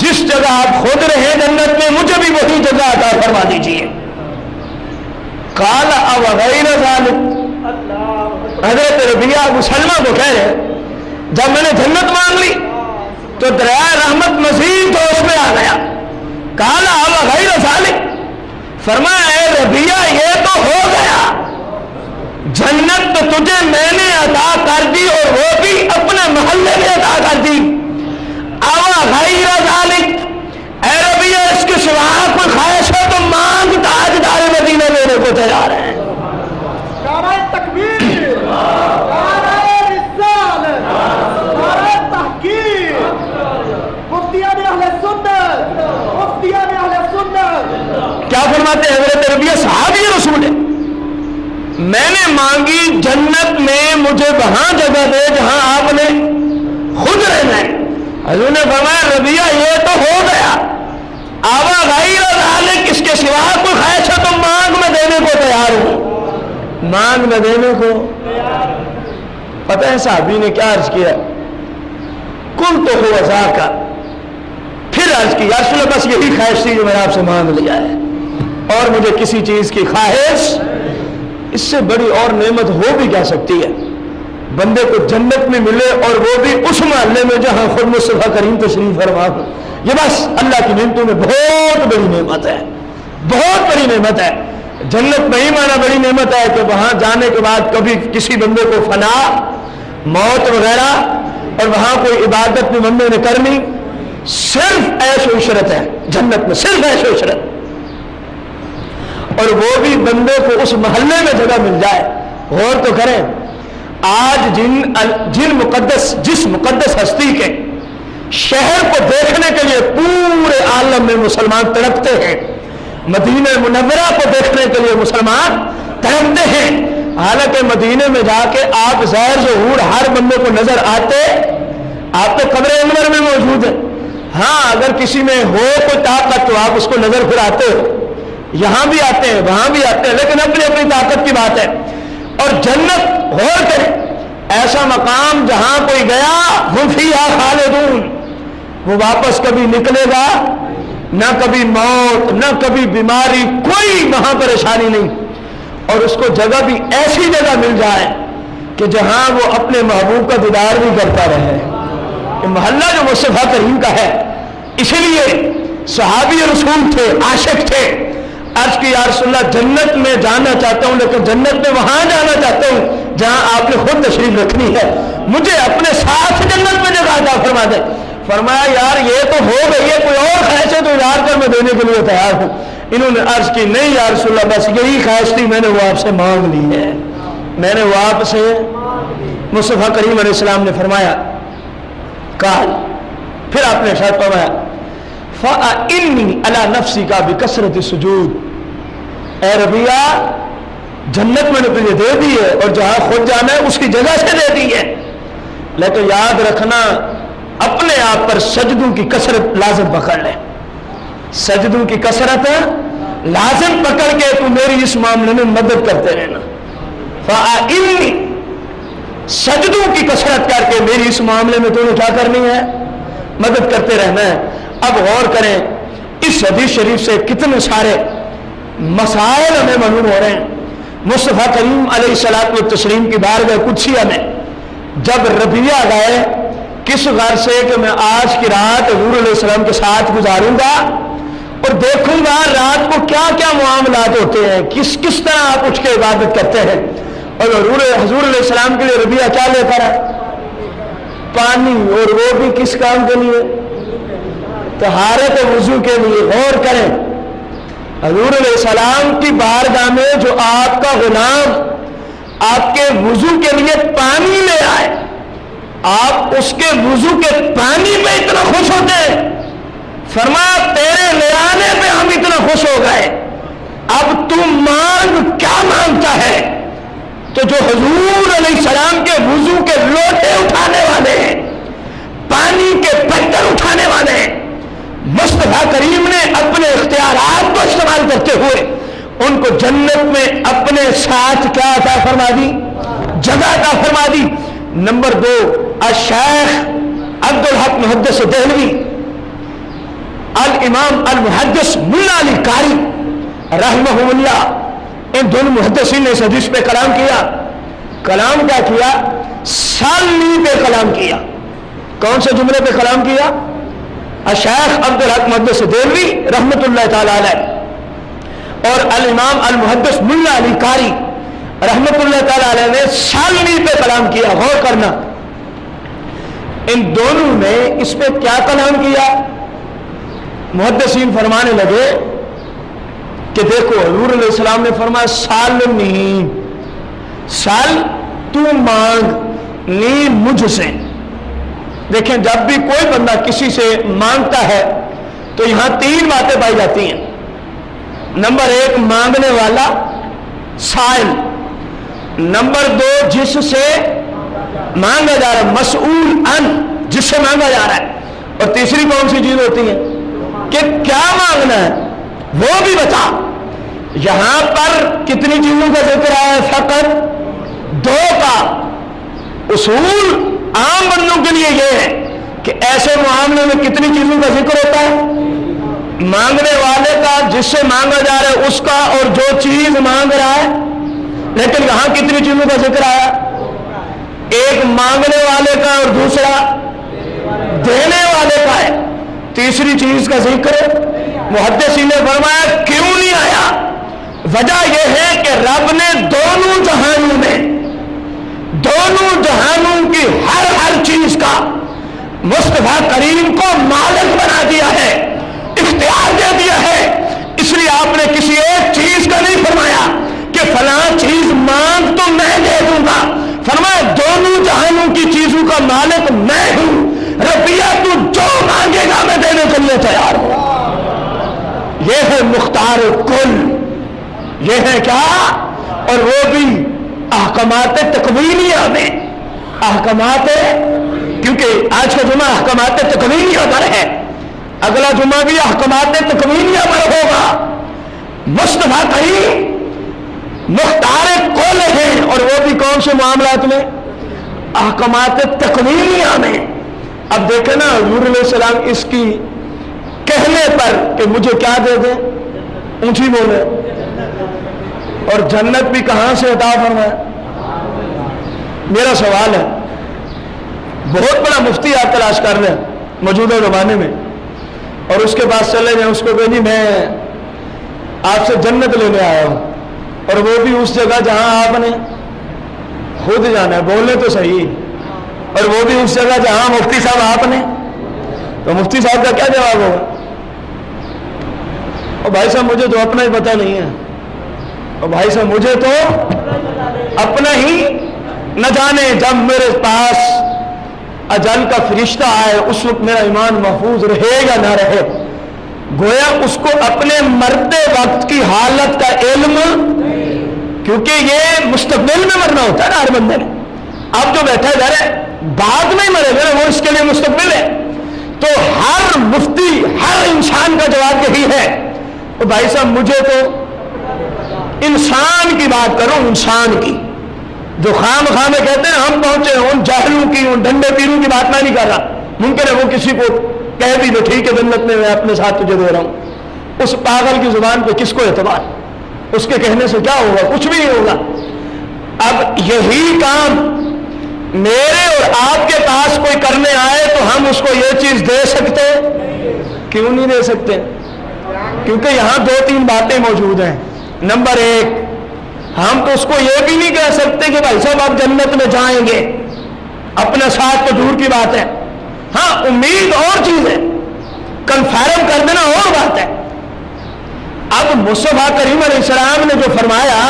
جس جگہ آپ خود رہے جنت میں مجھے بھی وہی جگہ عطا فرما دیجیے. قال او غیر ذلک, حضرت ربیعہ ابو سلمہ کو کہہ رہے جب میں نے جنت مانگ لی تو دریائے رحمت مزید ہوش میں آ گیا. قال او غیر ذلک, فرمایا اے ربیعہ یہ تو ہو گیا, جنت تو تجھے میں نے عطا کر دی اور وہ بھی اپنے محلے میں عطا کر دی. او غیر ذلک, اے ربیعہ اس کے سوا کوئی خواہش ہے تو مانگ, تاجدار مدینہ لینے کو تیار ہے. نعرہ تکبیر, نعرہ رسالت, نعرہ تحقیق, مفتیان اہل سنت, مفتیان اہل سنت. کیا فرماتے ہیں حضرت ربیعہ صحابی رسول ہے, میں نے مانگی جنت میں مجھے وہاں جگہ دے جہاں آپ نے خود رہنا ہے. حضور نے فرمایا ربیعہ یہ تو ہو گیا, آوا غیر ذالک اس کے سوا کوئی خواہش ہے تو مانگ میں دینے کو تیار ہوں. مانگ میں دینے کو پتہ ہے صحابی نے کیا عرض کیا؟ کل تو ہوا ذاکا, پھر عرض کی یا رسول اللہ بس یہی خواہش تھی جو میں نے آپ سے مانگ لیا ہے, اور مجھے کسی چیز کی خواہش, اس سے بڑی اور نعمت ہو بھی کیا سکتی ہے؟ بندے کو جنت میں ملے اور وہ بھی اس محلے میں جہاں خود مصطفیٰ کریم تشریف فرما ہو. یہ بس اللہ کی نعمتوں میں بہت بڑی نعمت ہے, بہت بڑی نعمت ہے. جنت میں ہی مانا بڑی نعمت ہے کہ وہاں جانے کے بعد کبھی کسی بندے کو فنا, موت وغیرہ, اور وہاں کوئی عبادت بھی بندے نے کرنی, صرف عیش و عشرت ہے جنت میں، صرف عیش و عشرت، اور وہ بھی بندے کو اس محلے میں جگہ مل جائے۔ غور تو کریں، آج جس مقدس ہستی کے شہر کو دیکھنے کے لیے پورے عالم میں مسلمان تڑپتے ہیں، مدینہ منورہ کو دیکھنے کے لیے مسلمان تڑپتے ہیں، حالانکہ مدینے میں جا کے آپ ظاہر ظہور ہر بندے کو نظر آتے، آپ تو قبر انور میں موجود ہیں، ہاں اگر کسی میں ہو کوئی طاقت تو آپ اس کو نظر پھراتے ہو، یہاں بھی آتے ہیں وہاں بھی آتے ہیں، لیکن اپنی اپنی طاقت کی بات ہے۔ اور جنت، غور کریں، ایسا مقام جہاں کوئی گیا ہم فیہا خالدون، وہ واپس کبھی نکلے گا نہ کبھی موت نہ کبھی بیماری، کوئی وہاں پریشانی نہیں، اور اس کو جگہ بھی ایسی جگہ مل جائے کہ جہاں وہ اپنے محبوب کا دیدار بھی کرتا رہے۔ یہ محلہ جو مصطفیٰ کریم کا ہے، اسی لیے صحابی رسول تھے، عاشق تھے، عرض کی یا رسول اللہ جنت میں جانا چاہتا ہوں، لیکن جنت میں وہاں جانا چاہتا ہوں جہاں آپ نے خود تشریف رکھنی ہے، مجھے اپنے ساتھ جنت میں جگہ عطا فرما دے۔ فرمایا یار یہ تو ہو گئی ہے، کوئی اور خواہش ہے تو اظہار کر، میں دینے کے لیے تیار ہوں۔ انہوں نے عرض کی نہیں یا رسول اللہ بس یہی خواہش تھی، میں نے وہ آپ سے مانگ لی ہے، میں نے وہ آپ سے۔ مصطفیٰ کریم علیہ السلام نے فرمایا قال، پھر آپ نے ارشاد فرمایا فَإِنِّي عَلَى نَفْسِكَ بِكَثْرَةِ السُّجُودِ، اے ربیہ جنت میں نے تجھے دے دی ہے اور جہاں خود جانا ہے اس کی جگہ سے دے دی ہے، لیکن یاد رکھنا اپنے آپ پر سجدوں کی کثرت لازم پکڑ لے، سجدوں کی کثرت لازم پکڑ کے تو میری اس معاملے میں مدد کرتے رہنا۔ فَإِنِّي، سجدوں کی کثرت کر کے میری اس معاملے میں تو نے کیا کرنی ہے، مدد کرتے رہنا ہے۔ اب غور کریں اس حدیث شریف سے کتنے سارے مسائل ہمیں معلوم ہو رہے ہیں۔ مصطفیٰ کریم علیہ الصلوۃ والتسلیم کی بارگاہ قدسیہ میں جب ربیہ گئے کس غرض سے کہ میں آج کی رات حضور علیہ السلام کے ساتھ گزاروں گا اور دیکھوں گا رات کو کیا کیا معاملات ہوتے ہیں، کس کس طرح آپ اٹھ کے عبادت کرتے ہیں، اور حضور علیہ السلام کے لیے ربیہ کیا لے کر ہے، پانی، اور وہ بھی کس کام کے لیے، طہارت وضو کے لیے۔ غور کریں حضور علیہ السلام کی بارگاہ میں جو آپ کا غلام آپ کے وضو کے لیے پانی لے آئے، آپ اس کے وضو کے پانی پہ اتنا خوش ہوتے ہیں، فرمایا تیرے لے آنے پہ ہم اتنا خوش ہو گئے، اب تم مانگ کیا مانگتا ہے؟ تو جو حضور علیہ السلام کے وضو کے لوٹے اٹھانے والے ہیں، پانی کے برتن اٹھانے والے ہیں، مصطفیٰ کریم نے اپنے اختیارات کو استعمال کرتے ہوئے ان کو جنت میں اپنے ساتھ کیا عطا فرما دی، جگہ عطا فرما دی۔ نمبر 2، الشیخ عبدالحق محدث دہلوی، الامام المحدث ملا علی قاری رحمہ اللہ، ان دونوں محدثین نے اس حدیث پہ کلام کیا۔ کلام کیا کیا؟ سالنی پہ کلام کیا۔ کون سے جملے پہ کلام کیا؟ الشیخ عبدالحق محدث دہلوی رحمۃ اللہ تعالی علیہ اور الامام المحدث ملا علی قاری رحمۃ اللہ تعالی علیہ نے سالنی پہ کلام کیا۔ غور کرنا ان دونوں نے اس پہ کیا کلام کیا؟ محدثین فرمانے لگے کہ دیکھو حضور علیہ السلام نے فرمایا سالنی، سال تو مانگ نی مجھ سے۔ دیکھیں جب بھی کوئی بندہ کسی سے مانگتا ہے تو یہاں 3 باتیں پائی جاتی ہیں۔ نمبر 1 مانگنے والا سائل، نمبر 2 جس سے مانگا جا رہا ہے مسئول ان، جس سے مانگا جا رہا ہے، اور تیسری کون سی چیز ہوتی ہے کہ کیا مانگنا ہے وہ بھی بتا۔ یہاں پر کتنی چیزوں کا ذکر آیا ہے؟ فقط 2 کا۔ اصول عام بندوں کے لیے یہ ہے کہ ایسے معاملے میں کتنی چیزوں کا ذکر ہوتا ہے؟ مانگنے والے کا، جس سے مانگا جا رہا ہے اس کا، اور جو چیز مانگ رہا ہے۔ لیکن یہاں کتنی چیزوں کا ذکر آیا؟ ایک مانگنے والے کا اور دوسرا دینے والے کا ہے، تیسری چیز کا ذکر محدثین نے فرمایا کیوں نہیں آیا؟ وجہ یہ ہے کہ رب نے دونوں جہانوں میں، دونوں جہانوں کی ہر چیز کا مصطفیٰ کریم کو مالک بنا دیا ہے، اختیار دے دیا ہے۔ اس لیے آپ نے کسی ایک چیز کا نہیں فرمایا کہ فلاں چیز مانگ تو میں دے دوں گا، فرمایا دونوں جہانوں کی چیزوں کا مالک میں ہوں، ربیہ تو جو مانگے گا میں دینے کے لیے تیار ہوں۔ یہ ہے مختار کل، یہ ہے کیا؟ اور وہ بھی احکامات تکوینیہ میں، احکامات، کیونکہ آج کا جمعہ احکامات تکوینیہ پر ہے، اگلا جمعہ بھی احکامات تکوینیہ پر ہوگا۔ مصطفیٰ کریم مختار کل ہیں، اور وہ بھی کون سے معاملات میں؟ احکامات تکوینیہ میں۔ اب دیکھیں نا حضور علیہ السلام اس کی کہنے پر کہ مجھے کیا دے دیں، اونچی بولے، اور جنت بھی کہاں سے عطا فرمائے؟ میرا سوال ہے، بہت بڑا مفتی آپ تلاش کر رہے ہیں موجودہ زمانے میں، اور اس کے بعد چلے جائیں اس کو کہ جی میں آپ سے جنت لینے آیا ہوں، اور وہ بھی اس جگہ جہاں آپ نے خود جانا ہے، بولے تو صحیح، اور وہ بھی اس جگہ جہاں مفتی صاحب آپ نے، تو مفتی صاحب کا کیا جواب ہوگا؟ اور بھائی صاحب مجھے تو اپنا ہی پتہ نہیں ہے، اور بھائی صاحب مجھے تو اپنا ہی نہ جانے، جب میرے پاس اجل کا فرشتہ آئے اس وقت میرا ایمان محفوظ رہے یا نہ رہے۔ گویا اس کو اپنے مرتے وقت کی حالت کا علم، کیونکہ یہ مستقبل میں مرنا ہوتا ہے نا ہر بندے نے، اب جو بیٹھا جا رہا ہے بعد میں ہی مرے گا، وہ اس کے لیے مستقبل ہے۔ تو ہر مفتی، ہر انسان کا جواب یہی ہے، تو بھائی صاحب مجھے تو انسان کی بات کرو، انسان کی، جو خام خامے کہتے ہیں ہم پہنچے، ان جاہلوں کی، ان ڈنڈے پیروں کی بات میں نہیں کر رہا، ممکن ہے وہ کسی کو کہہ بھی دے ٹھیک ہے جنت میں اپنے ساتھ تجھے دے رہا ہوں، اس پاگل کی زبان پہ کس کو اعتبار؟ اس کے کہنے سے کیا ہوگا؟ کچھ بھی نہیں ہوگا۔ اب یہی کام میرے اور آپ کے پاس کوئی کرنے آئے تو ہم اس کو یہ چیز دے سکتے؟ کیوں نہیں دے سکتے؟ کیونکہ یہاں دو تین باتیں موجود ہیں۔ نمبر ایک، ہم تو اس کو یہ بھی نہیں کہہ سکتے کہ بھائی صاحب آپ جنت میں جائیں گے، اپنا ساتھ تو دور کی بات ہے، ہاں امید اور چیز ہے، کنفرم کر دینا اور بات ہے۔ اب مصطفیٰ کریم علیہ السلام نے جو فرمایا،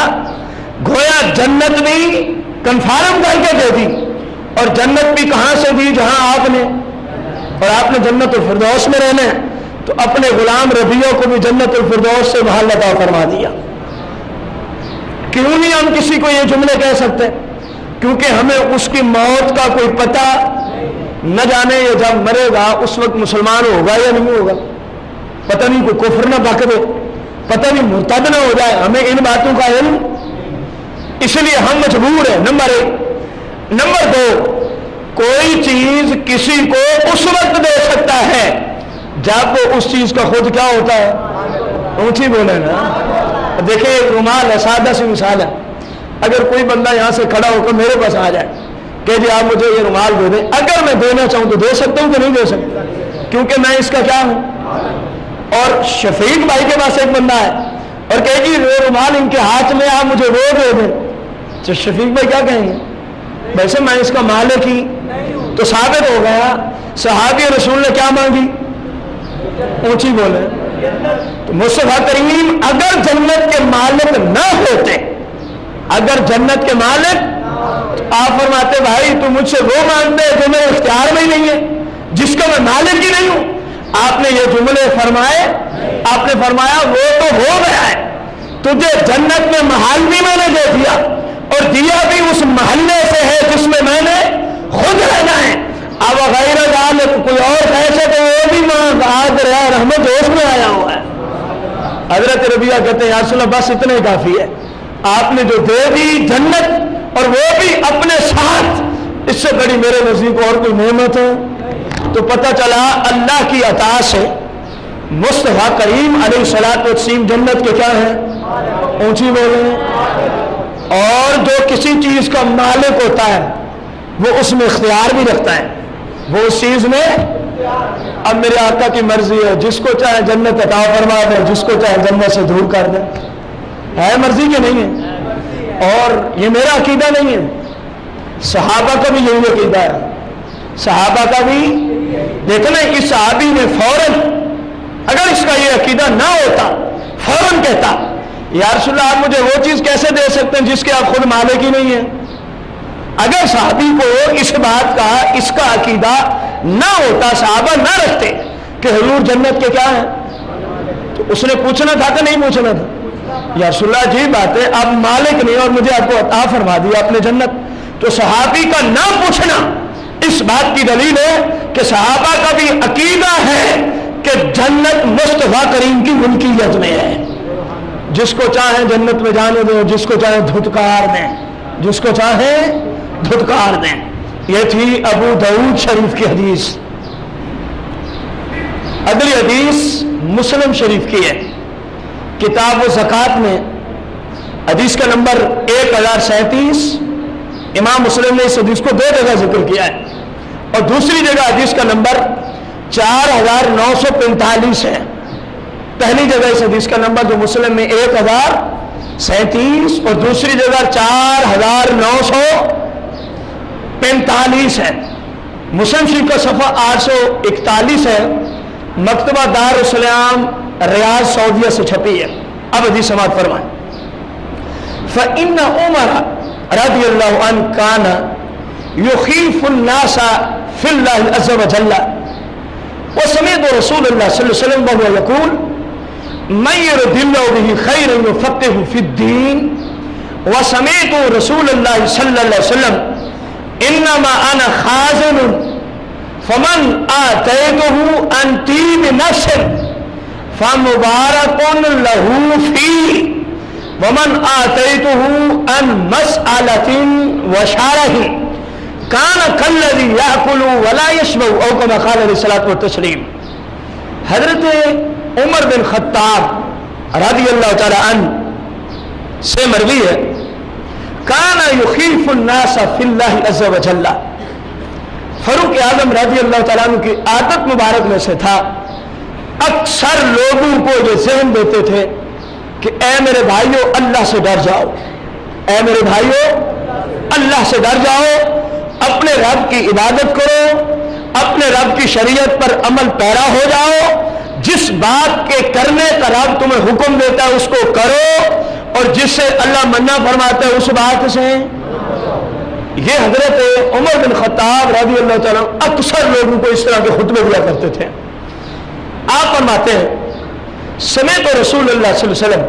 گویا جنت بھی کنفرم کر کے دے دی، اور جنت بھی کہاں سے دی؟ جہاں آپ نے، اور آپ نے جنت الفردوس میں رہنا ہے، تو اپنے غلام ربیع کو بھی جنت الفردوس سے محل عطا فرما دیا۔ کیوں نہیں ہم کسی کو یہ جملے کہہ سکتے؟ کیونکہ ہمیں اس کی موت کا کوئی پتہ نہ جانے، یہ جب مرے گا اس وقت مسلمان ہوگا یا نہیں ہوگا، پتہ نہیں، کوئی کفر نہ بک دے، پتہ نہیں مرتد نہ ہو جائے، ہمیں ان باتوں کا علم، اس لیے ہم مجبور ہیں۔ نمبر ایک۔ نمبر دو، کوئی چیز کسی کو اس وقت دے سکتا ہے جب وہ اس چیز کا خود کیا ہوتا ہے، اونچی بولے نا۔ دیکھیں ایک رومال ہے، سادہ سی مثال ہے، اگر کوئی بندہ یہاں سے کھڑا ہو کر میرے پاس آ جائے کہ جی آپ مجھے یہ رومال دے دیں، اگر میں دینا چاہوں تو دے سکتا ہوں کہ نہیں دے سکتا، کیونکہ میں اس کا کیا ہوں۔ اور شفیق بھائی کے پاس ایک بندہ ہے اور کہے گی وہ رومال ان کے ہاتھ میں، آپ مجھے وہ دے دیں، تو شفیق بھائی کیا کہیں گے؟ ویسے میں اس کا مالک ہی، تو ثابت ہو گیا صحابی رسول نے کیا مانگی، اونچی بولے۔ تو مصطفیٰ کریم اگر جنت کے مالک نہ ہوتے، اگر جنت کے مالک، آپ فرماتے بھائی تو مجھ سے وہ مانگتے جو میرے اختیار میں ہی نہیں ہے، جس کا میں مالک ہی نہیں ہوں۔ آپ نے یہ جملے فرمائے، آپ نے فرمایا وہ تو ہو گیا ہے، تجھے جنت میں محل بھی میں نے دے دیا، اور دیا بھی اس محلے سے ہے جس میں میں نے خود رہنا ہے۔ اب غیر ذالک کوئی اور ایسے تو وہ بھی مانگ، آج رہا رحمت جوش میں آیا ہوا ہے۔ حضرت ربیہ کہتے ہیں یا رسول اللہ بس اتنے کافی ہے، آپ نے جو دے دی جنت اور وہ بھی اپنے ساتھ، اس سے بڑی میرے نزدیک اور کوئی نعمت ہے؟ تو پتہ چلا اللہ کی عطا سے مصطفیٰ کریم علیہ الصلوۃ والتسلیم جنت کے کیا ہیں، اونچی بولے ہیں۔ اور جو کسی چیز کا مالک ہوتا ہے وہ اس میں اختیار بھی رکھتا ہے، وہ اس چیز میں، اب میرے آقا کی مرضی ہے، جس کو چاہے جنت عطا فرما دے، جس کو چاہے جنت سے دور کر دے، ہے مرضی کے نہیں ہے۔ اور یہ میرا عقیدہ نہیں ہے، صحابہ کا بھی یہی عقیدہ ہے، صحابہ کا بھی دیکھنا اس صحابی نے فوراً، اگر اس کا یہ عقیدہ نہ ہوتا، فوراً کہتا یا رسول اللہ آپ مجھے وہ چیز کیسے دے سکتے ہیں جس کے آپ خود مالک ہی نہیں ہیں۔ اگر صحابی کو اس بات کا، اس کا عقیدہ نہ ہوتا، صحابہ نہ رکھتے کہ حضور جنت کے کیا ہیں، تو اس نے پوچھنا تھا کہ نہیں پوچھنا تھا؟ یا رسول اللہ جی بات ہے آپ مالک نہیں اور مجھے آپ کو عطا فرما دیا اپنے جنت۔ تو صحابی کا نہ پوچھنا اس بات کی دلیل ہے کہ صحابہ کا بھی عقیدہ ہے کہ جنت مصطفیٰ کریم کی ملکیت میں ہے، جس کو چاہیں جنت میں جانے دیں، جس کو چاہیں دھتکار دیں، جس کو چاہیں دھتکار دیں۔ یہ تھی ابو داؤد شریف کی حدیث۔ اگلی حدیث مسلم شریف کی ہے، کتاب و زکوٰۃ میں حدیث کا نمبر 1037۔ امام مسلم نے اس حدیث کو 2 جگہ ذکر کیا ہے اور دوسری جگہ حدیث کا نمبر 4945 ہے۔ پہلی جگہ اس حدیث کا نمبر جو مسلم میں 1037 اور دوسری جگہ 4945 ہے۔ مسلم شریف کا صفحہ 841 ہے، مکتبہ دار السلام ریاض سعودیہ سے چھپی ہے۔ اب حدیث سماعت فرمائیں۔ فإن عمر رضی اللہ عنہ کان یخیف الناس فی اللہ عز وجل وسمعت رسول اللہ صلی اللہ علیہ وسلم وهو يقول من يرد الله به خيرا يفقهه في الدين وسمعت رسول الله صلی اللہ علیہ وسلم انما انا خازن فمن آتيته عن طيب نفس فمبارك له فيه ومن آتيته عن مسألة وشاره كان كالذي يأكل ولا يشبع او كما قال علیہ الصلوۃ والتسلیم۔ حضرت عمر بن خطاب رضی اللہ تعالی عنہ سے مروی ہے، كان يخيف الناس في الله عز وجل، فاروق اعظم رضی اللہ تعالیٰ عنہ کی عادت مبارک میں سے تھا، اکثر لوگوں کو یہ ذہن دیتے تھے کہ اے میرے بھائیو اللہ سے ڈر جاؤ، اے میرے بھائیو اللہ سے ڈر جاؤ، اپنے رب کی عبادت کرو، اپنے رب کی شریعت پر عمل پیرا ہو جاؤ، جس بات کے کرنے کا رب تمہیں حکم دیتا ہے اس کو کرو، اور جس سے اللہ منع فرماتا ہے اس بات سے۔ یہ حضرت عمر بن خطاب رضی اللہ تعالیٰ اکثر لوگوں کو اس طرح کے خطبے دیا کرتے تھے۔ آپ فرماتے ہیں سمعت رسول اللہ صلی اللہ علیہ وسلم،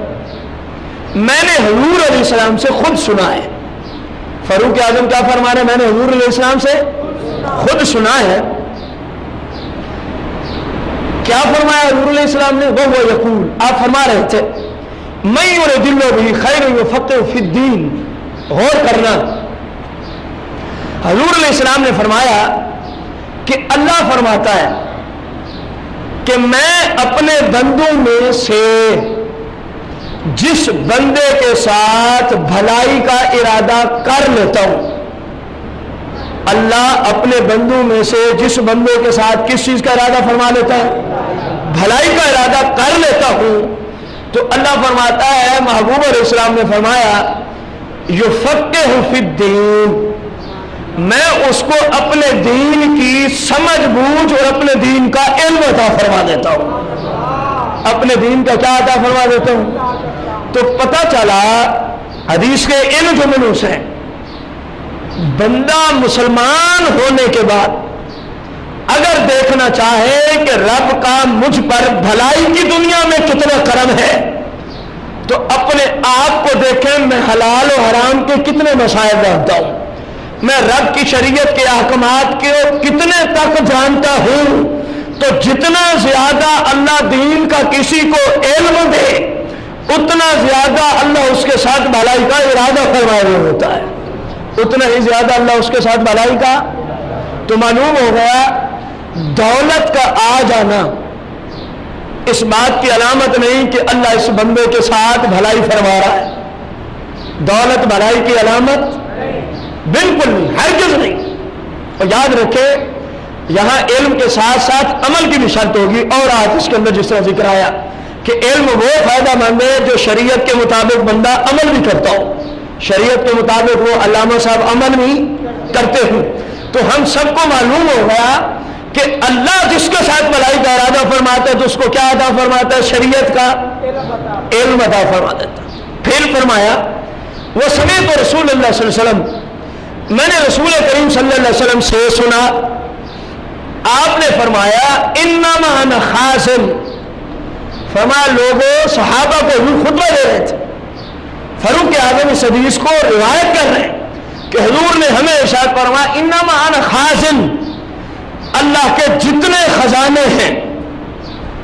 میں نے حضور علیہ السلام سے خود سنا ہے۔ فاروق اعظم کیا فرما رہے ہیں؟ میں نے حضور علیہ السلام سے خود سنا ہے۔ کیا فرمایا حضور علیہ السلام نے؟ وہ یقول، آپ فرما رہے تھے من یرد اللہ بہ خیرا یفقہہ فی الدین۔ غور کرنا، حضور علیہ السلام نے فرمایا کہ اللہ فرماتا ہے کہ میں اپنے بندوں میں سے جس بندے کے ساتھ بھلائی کا ارادہ کر لیتا ہوں، اللہ اپنے بندوں میں سے جس بندے کے ساتھ کس چیز کا ارادہ فرما لیتا ہے؟ بھلائی کا ارادہ کر لیتا ہوں، تو اللہ فرماتا ہے، محبوب علیہ السلام نے فرمایا یفقہہ فی الدین، میں اس کو اپنے دین کی سمجھ بوجھ اور اپنے دین کا علم عطا فرما دیتا ہوں، اپنے دین کا کیا عطا فرما دیتا ہوں۔ تو پتہ چلا حدیث کے ان جملوں سے بندہ مسلمان ہونے کے بعد اگر دیکھنا چاہے کہ رب کا مجھ پر بھلائی کی دنیا میں کتنا کرم ہے، تو اپنے آپ کو دیکھیں میں حلال و حرام کے کتنے مسائل جانتا ہوں، میں رب کی شریعت کے احکامات کے کتنے تک جانتا ہوں۔ تو جتنا زیادہ اللہ دین کا کسی کو علم دے اتنا زیادہ اللہ اس کے ساتھ بھلائی کا ارادہ فرمائے ہوئے ہوتا ہے، اتنا ہی زیادہ اللہ اس کے ساتھ بھلائی کا۔ تو معلوم ہو گیا دولت کا آ جانا اس بات کی علامت نہیں کہ اللہ اس بندے کے ساتھ بھلائی فرما رہا ہے، دولت بھلائی کی علامت بالکل نہیں، ہرگز نہیں۔ اور یاد رکھے یہاں علم کے ساتھ ساتھ عمل کی بھی شرط ہوگی، اور آج اس کے اندر جس طرح ذکر آیا کہ علم وہ فائدہ مند ہے جو شریعت کے مطابق بندہ عمل بھی کرتا ہو، شریعت کے مطابق وہ علامہ صاحب عمل بھی کرتے ہوں۔ تو ہم سب کو معلوم ہو گیا کہ اللہ جس کے ساتھ بھلائی کا ارادہ فرماتا ہے تو اس کو کیا عطا فرماتا ہے؟ شریعت کا علم عطا فرما دیتا ہے۔ پھر فرمایا وہ سمیت رسول اللہ صلی اللہ علیہ وسلم، میں نے رسول کریم صلی اللہ علیہ وسلم سے سنا، آپ نے فرمایا انما انا خازن، فرمایا لوگوں صحابہ کو حضور خطبہ دے رہے تھے، فاروق اعظم اس حدیث کو روایت کر رہے ہیں کہ حضور نے ہمیں ارشاد فرمایا انما انا خازن، اللہ کے جتنے خزانے ہیں،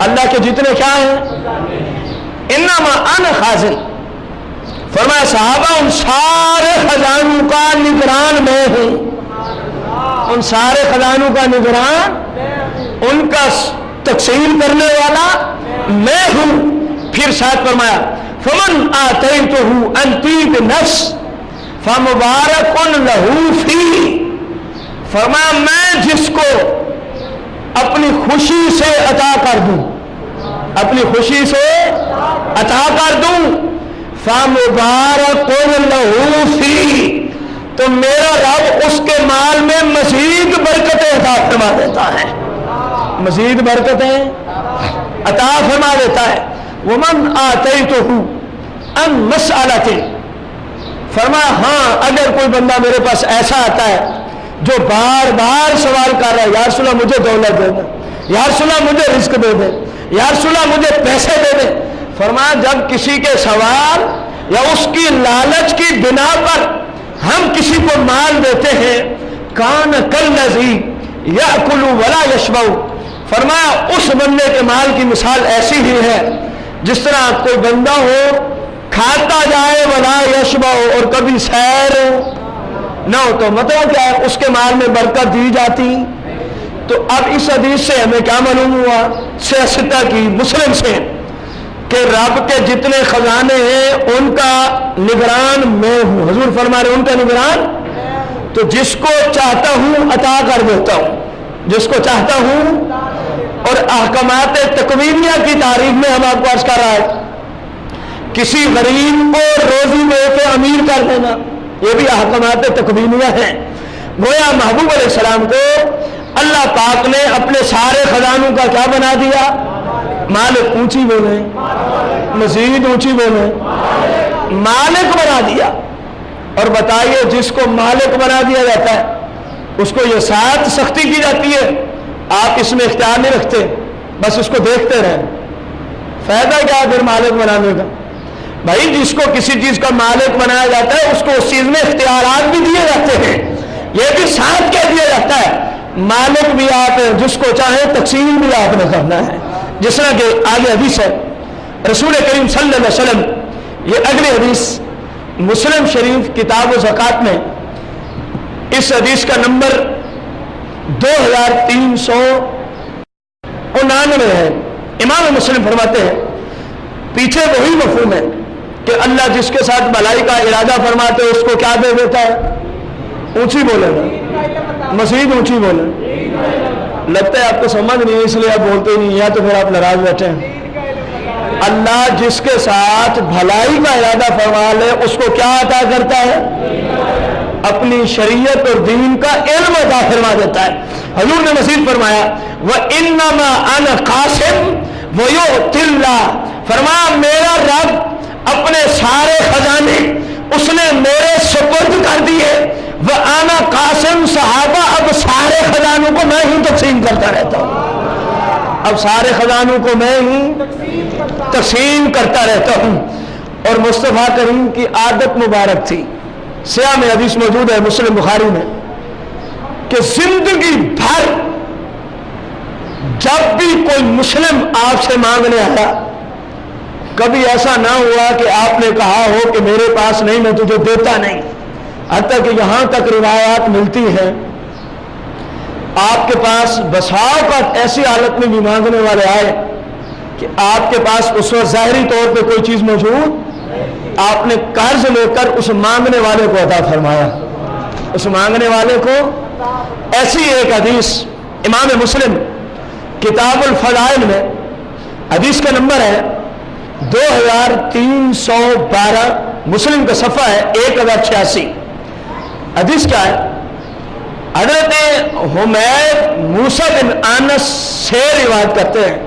اللہ کے جتنے کیا ہیں؟ انما انا خازن، فرمایا صحابہ ان سارے خزانوں کا نگران میں ہوں، ان سارے خزانوں کا نگران، ان کا تقسیم کرنے والا میں ہوں۔ پھر ساتھ فرمایا فمن آتیتہ عن طیب نفس فمبارک لہ فی، فرمایا میں جس کو اپنی خوشی سے عطا کر دوں، اپنی خوشی سے عطا کر دوں، فمبارک لہ فی، تو میرا رب اس کے مال میں مزید برکتیں عطا فرما دیتا ہے، مزید برکتیں عطا فرما دیتا ہے۔ ومن آتیتہ عن مسألۃ، فرمایا ہاں اگر کوئی بندہ میرے پاس ایسا آتا ہے جو بار بار سوال کر رہا ہے، یا رسول اللہ مجھے دولت دے دے، یا رسول اللہ مجھے رزق دے دے، یا رسول اللہ مجھے پیسے دے دے، فرمایا جب کسی کے سوال یا اس کی لالچ کی بنا پر ہم کسی کو مال دیتے ہیں، کان کالذی یاکل ولا یشبع، فرمایا اس بندے کے مال کی مثال ایسی ہی ہے جس طرح کوئی بندہ ہو کھاتا جائے ولا یشبع، اور کبھی سیر نہ ہو، تو مطلب کیا ہے؟ اس کے مال میں برکت دی جاتی۔ تو اب اس حدیث سے ہمیں کیا معلوم ہوا؟ سیاستہ کی مسلم سے کہ رب کے جتنے خزانے ہیں ان کا نگران میں ہوں، حضور فرما رہے ان کا نگران، تو جس کو چاہتا ہوں عطا کر دیتا ہوں، جس کو چاہتا ہوں۔ اور احکامات تکوینیہ کی تعریف میں ہم آپ کو عرض کر رہا ہے، کسی غریب کو روزی دے کے امیر کر دینا، یہ بھی احکامات تکوینیہ ہیں۔ گویا محبوب علیہ السلام کو اللہ پاک نے اپنے سارے خزانوں کا کیا بنا دیا؟ مالک، اونچی بولے، مزید اونچی بولے، مالک بنا دیا۔ اور بتائیے جس کو مالک بنا دیا جاتا ہے اس کو یہ ساتھ سختی کی جاتی ہے، آپ اس میں اختیار نہیں رکھتے، بس اس کو دیکھتے رہیں، فائدہ کیا پھر مالک بنانے کا؟ بھائی جس کو کسی چیز کا مالک بنایا جاتا ہے اس کو اس چیز میں اختیارات بھی دیے جاتے ہیں، یہ بھی ساتھ کہہ دیا جاتا ہے مالک بھی آپ ہیں، جس کو چاہیں تقسیم بھی آپ نے کرنا ہے۔ جس طرح کہ آگے حدیث ہے رسول کریم صلی اللہ علیہ وسلم، یہ اگلی حدیث مسلم شریف کتاب و زکوٰۃ میں اس حدیث کا نمبر 2399 ہے۔ امام مسلم فرماتے ہیں پیچھے وہی مفہوم ہے کہ اللہ جس کے ساتھ بھلائی کا ارادہ فرماتے ہیں اس کو کیا دے دیتا ہے؟ اونچی بولے گا، مزید اونچی بولے۔ لگتا ہے آپ کو سمجھ نہیں ہے اس لیے آپ بولتے نہیں، یا تو پھر آپ ناراض بیٹھے ہیں۔ اللہ جس کے ساتھ بھلائی کا ارادہ فرما لے اس کو کیا عطا کرتا ہے؟ اپنی شریعت اور دین کا علم عطا فرما دیتا ہے۔ حضور نے مزید فرمایا وَإِنَّمَا أَنَا قَاسِمٌ وَيُؤْتِي اللَّهُ، فرمایا میرا رب اپنے سارے خزانے اس نے میرے سپرد کر دیے، وَأَنَا قَاسِمٌ، صحابہ اب سارے خزانوں کو میں ہی تقسیم کرتا رہتا ہوں، اب سارے خزانوں کو میں ہی تقسیم کرتا رہتا ہوں۔ اور مصطفیٰ کریم کی عادت مبارک تھی، سیاہ میں حدیث موجود ہے مسلم بخاری میں، کہ زندگی بھر جب بھی کوئی مسلم آپ سے مانگنے آیا کبھی ایسا نہ ہوا کہ آپ نے کہا ہو کہ میرے پاس نہیں میں تجھے دیتا نہیں، حتیٰ کہ یہاں تک روایات ملتی ہیں آپ کے پاس بسا اوقات ایسی حالت میں بھی مانگنے والے آئے کہ آپ کے پاس اس وقت ظاہری طور پہ کوئی چیز موجود، آپ نے قرض لے کر اس مانگنے والے کو عطا فرمایا، اس مانگنے والے کو۔ ایسی ایک حدیث امام مسلم کتاب الفضائل میں حدیث کا نمبر ہے 2312، مسلم کا صفحہ ہے 1086۔ حدیث کیا ہے؟ حضرت حمید موسیٰ بن انس سے روایت کرتے ہیں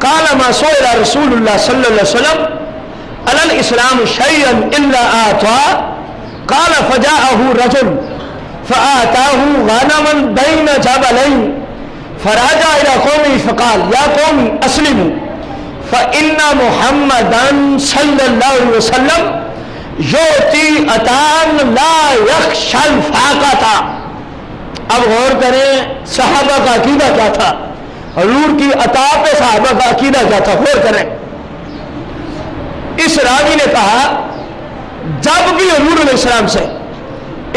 قال ما سئل رسول اللہ صلی اللہ علیہ وسلم علی الاسلام شیئا الا آتوا قال فجاءه رجل فآتاه غنما بین جبلین فراجع الى قومه فقال یا قوم اسلموا فإن محمدا صلی اللہ علیہ وسلم یؤتی عطاء لا یخشی الفاقۃ. اب غور کریں صحابہ کا عقیدہ کیا تھا, حضور کی عطا پہ صحابہ کا عقیدہ کیا تھا, غور کریں. اس راوی نے کہا جب بھی حضور علیہ السلام سے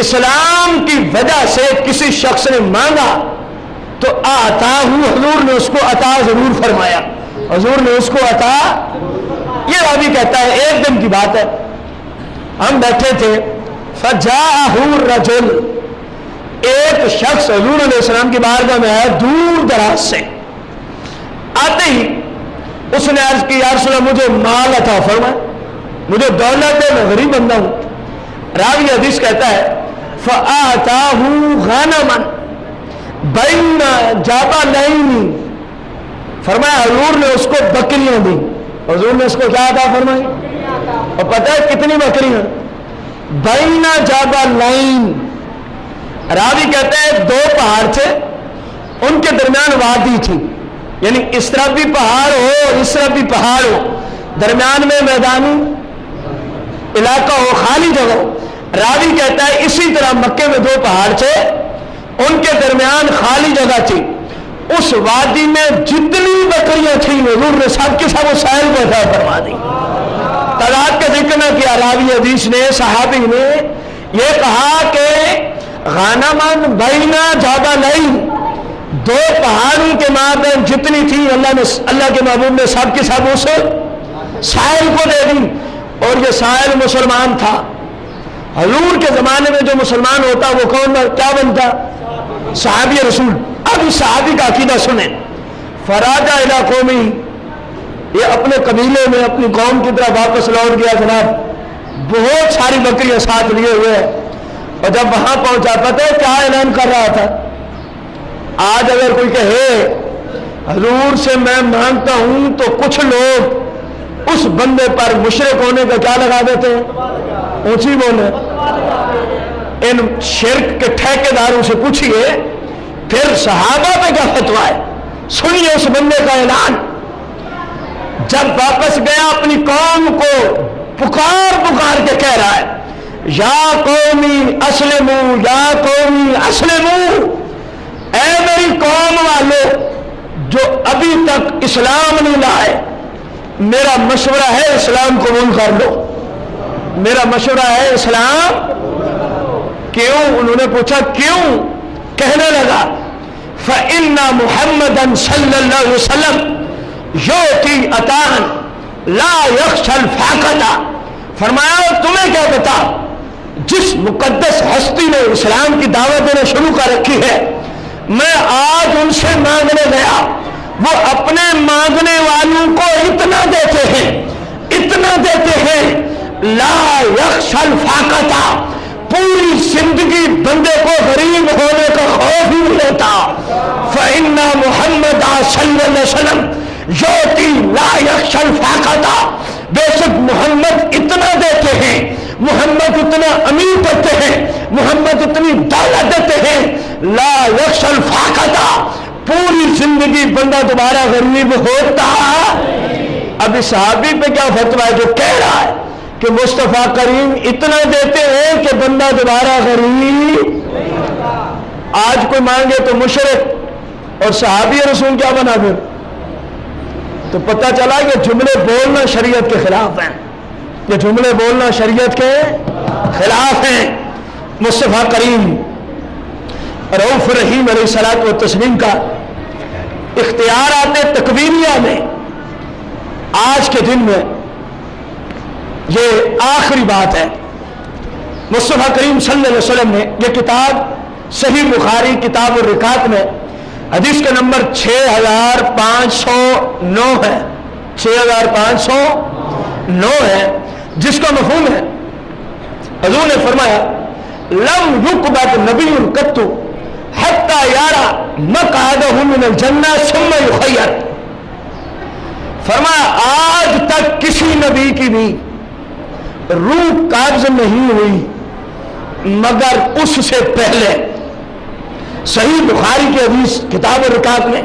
اسلام کی وجہ سے کسی شخص نے مانگا تو آتا ہوں, حضور نے اس کو عطا ضرور فرمایا, حضور نے اس کو عطا. یہ راوی کہتا ہے ایک دن کی بات ہے, ہم بیٹھے تھے فجاءہ الرجل, ایک شخص حضور علیہ السلام کی بارگاہ میں آیا دور دراز سے. آتے ہی اس نے عرض کی یا رسول اللہ مجھے مال عطا فرمائے, مجھے دولت ہے, میں غریب بندہ ہوں. راوی حدیث کہتا ہے فآتاہ غنما بین جبلین, فرمایا حضور نے اس کو بکریاں دی. حضور نے اس کو کیا عطا فرمائی, اور پتہ ہے کتنی بکریاں, بین جبلین. راوی کہتے ہیں دو پہاڑ تھے, ان کے درمیان وادی تھی, یعنی اس طرف بھی پہاڑ ہو اس طرف بھی پہاڑ ہو, درمیان میں میدانی علاقہ ہو, خالی جگہ ہو. راوی کہتا ہے اسی طرح مکے میں دو پہاڑ تھے, ان کے درمیان خالی جگہ تھی. اس وادی میں جتنی بکریاں تھیں حضور نے سب کے سب اس سائل کو عطا فرما دی. تعداد کا ذکر نہ کیا. راوی حدیث نے صحابی نے یہ کہا کہ غنمن بینا جبلین, دو پہاڑوں کے مابین جتنی تھی اللہ کے محبوب نے سب کے سب اس سائل کو دے دی. اور یہ سائل مسلمان تھا. حضور کے زمانے میں جو مسلمان ہوتا وہ کون کیا بنتا, صحابی رسول. اب اس صحابی کا عقیدہ سنیں. فراجع الی قومی, یہ اپنے قبیلے میں اپنی قوم کی طرف واپس لوٹ گیا. جناب بہت ساری بکریاں ساتھ لیے ہوئے, اور جب وہاں پہنچا پتہ ہے کیا اعلان کر رہا تھا. آج اگر کوئی کہے حضور سے میں مانگتا ہوں تو کچھ لوگ اس بندے پر مشرک ہونے کا کیا لگا دیتے ہیں, اونچی بولے. ان شرک کے ٹھیکیداروں سے پوچھئے پھر صحابہ پہ کیا فتویٰ ہے, سنیے اس بندے کا اعلان. جب واپس گیا اپنی قوم کو پکار پکار کے کہہ رہا ہے یا قومی اسلمو یا قومی اسلمو, اے میری قوم والو جو ابھی تک اسلام نہیں لائے, میرا مشورہ ہے اسلام قبول کر لو. میرا مشورہ ہے اسلام. کیوں, انہوں نے پوچھا کیوں, کہنے لگا فإن محمدًا صلی اللہ علیہ وسلم یؤتی عطاء لا یخشی الفاقۃ. فرمایا تمہیں کیا پتا, جس مقدس ہستی نے اسلام کی دعوت دینا شروع کر رکھی ہے, میں آج ان سے مانگنے گیا, وہ اپنے مانگنے والوں کو اتنا دیتے ہیں, اتنا دیتے ہیں لا یخشی الفاقۃ, پوری زندگی بندے کو غریب ہونے کا خوف ہی نہیں ہوتا. فإن محمد صلی اللہ علیہ وسلم یؤتی لا یخشی الفاقۃ, بے شک محمد اتنا دیتے ہیں, محمد اتنا امیر کرتے ہیں, محمد اتنی دولت دیتے ہیں, لا یخشی الفاقۃ, پوری زندگی بندہ دوبارہ غریب ہوتا. اب اس صحابی پہ کیا فتویٰ ہے جو کہہ رہا ہے کہ مصطفیٰ کریم اتنا دیتے ہیں کہ بندہ دوبارہ غریب. آج کوئی مانگے تو مشرک اور صحابی رسول کیا بنا پھر, تو پتہ چلا کہ جملے بولنا شریعت کے خلاف ہیں, یہ جملے بولنا شریعت کے خلاف ہیں. مصطفیٰ کریم رؤوف رحیم علیہ الصلوۃ والتسلیم کا اختیارات تکوینیہ میں آج کے دن میں یہ آخری بات ہے. مصطفیٰ کریم صلی اللہ علیہ وسلم نے یہ کتاب صحیح بخاری کتاب الرکات میں حدیث کا نمبر 6509 ہے, 6509 ہے, جس کا مفہوم ہے حضور نے فرمایا لم یقبض نبی قط حتی یارا مقعدہ من الجنہ ثم یخیر. فرمایا آج تک کسی نبی کی بھی روح قابض نہیں ہوئی مگر اس سے پہلے. صحیح بخاری کی حدیث کتاب الرکات میں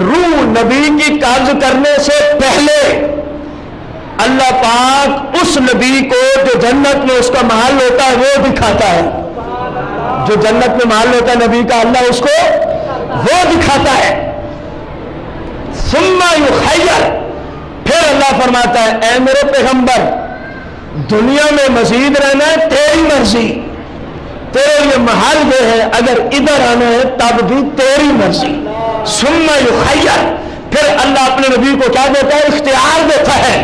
روح نبی کی قابض کرنے سے پہلے اللہ پاک اس نبی کو جو جنت میں اس کا محل ہوتا ہے وہ دکھاتا ہے. جو جنت میں محل ہوتا ہے نبی کا اللہ اس کو وہ دکھاتا ہے. ثم یخیر. پھر اللہ فرماتا ہے اے میرے پیغمبر دنیا میں مزید رہنا ہے تیری مرضی, تیرے لیے محل یہ ہے, اگر ادھر آنا ہے تب بھی تیری مرضی. ثم یخیر. پھر اللہ اپنے نبی کو کیا دیتا ہے؟ اختیار دیتا ہے.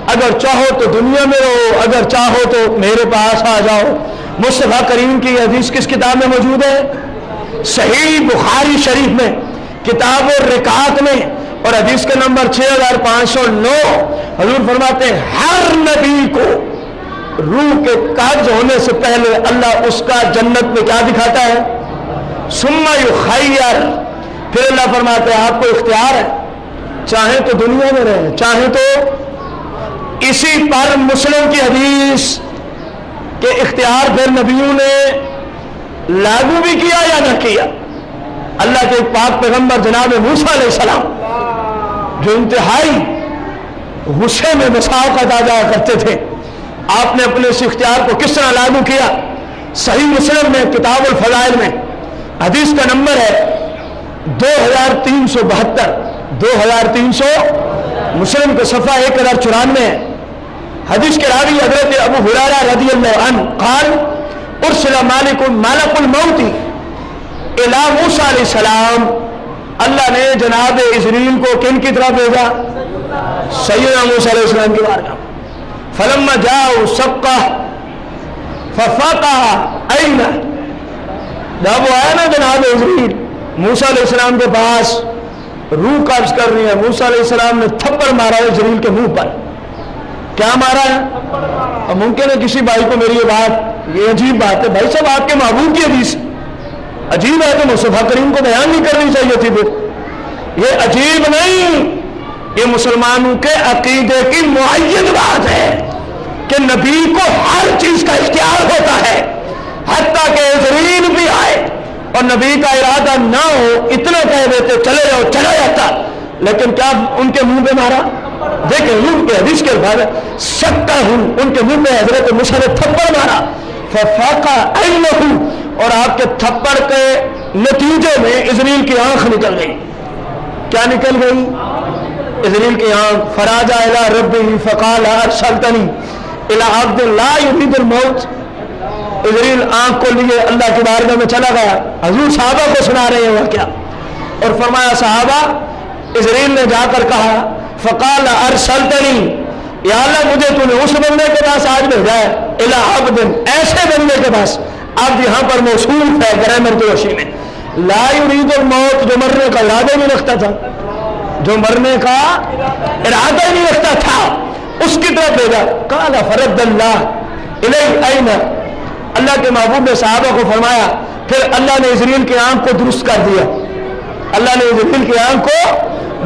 اگر چاہو تو دنیا میں رہو, اگر چاہو تو میرے پاس آ جاؤ. مصطفیٰ کریم کی حدیث کس کتاب میں موجود ہے؟ صحیح بخاری شریف میں کتاب الرکات میں, اور حدیث کا نمبر 6509. حضور فرماتے ہیں ہر نبی کو روح کے قابض ہونے سے پہلے اللہ اس کا جنت میں کیا دکھاتا ہے؟ ثم یخیر. پھر اللہ فرماتے ہیں آپ کو اختیار ہے, چاہیں تو دنیا میں رہیں چاہیں تو. اسی پر مسلم کی حدیث کہ اختیار پھر نبیوں نے لاگو بھی کیا یا نہ کیا. اللہ کے پاک پیغمبر جناب موسیٰ علیہ السلام جو انتہائی غصے میں مساوقات ادا جایا کرتے تھے, آپ نے اپنے اس اختیار کو کس طرح لاگو کیا؟ صحیح مسلم میں کتاب الفضائل میں حدیث کا نمبر ہے 2372. 2300 مسلم کے صفحہ 1094 ہے. حدیث کے راوی حضرت ابو ہریرہ رضی اللہ عنہ قال ارسل ملک الموت الی موسیٰ علیہ السلام. اللہ نے جناب اسرائیل کو کن کی طرف بھیجا؟ سیدنا موسیٰ علیہ السلام کی بارگاہ. فلما جاؤ سقہ ففقہ این. جب وہ آیا نا جناب اسرائیل موسیٰ علیہ السلام کے پاس روح قابض کر رہی ہے, موسیٰ علیہ السلام نے تھپڑ مارا ہے اسرائیل کے منہ پر. کیا مارا ہے؟ اب ممکن ہے کسی بھائی کو میری یہ بات, یہ عجیب بات ہے بھائی صاحب, آپ کے محبوب کی حدیث عجیب ہے تو مصطفیٰ کریم کو بیان نہیں کرنی چاہیے تھی. پھر یہ عجیب نہیں, یہ مسلمانوں کے عقیدے کی معین بات ہے کہ نبی کو ہر چیز کا اختیار ہوتا ہے, حتیٰ کہ اسرائیل بھی آئے اور نبی کا ارادہ نہ ہو اتنا کہہ دیتے چلے جاؤ, چلا جاتا. لیکن کیا ان کے منہ پہ مارا؟ دیکھیں ان کے حدیث کے الفاظ سکتا ہوں, ان کے منہ پہ حضرت موسیٰ نے تھپڑ مارا. ففاقہ عینہ, اور آپ کے تھپڑ کے نتیجے میں اسرائیل کی آنکھ نکل گئی. کیا نکل گئی؟ اسرائیل کی آنکھ. فراجع الی ربہ فقال ارسلتنی الی عبد لا یرید الموت. اسرائیل آنکھ کو لیے اللہ کی بارگاہ میں چلا گیا. حضور صحابہ کو سنا رہے ہیں واقعہ, اور فرمایا صحابہ اسرائیل نے جا کر کہا فقال ارسلتنی, یا اللہ مجھے تو نے اس بندے کے پاس آج بھیجا ہے, الی عبد, ایسے بندے کے پاس. اب یہاں پر موصوف ہے گرامر کی روشنی میں, لا یرید الموت, جو مرنے کا ارادہ نہیں رکھتا تھا, جو مرنے کا ارادہ نہیں رکھتا تھا اس کی طرف بھیجا. قال فرد اللہ الی این. اللہ کے محبوب نے صحابہ کو فرمایا پھر اللہ نے اسرائیل کی آنکھ کو درست کر دیا. اللہ نے اسرائیل کی آنکھ کو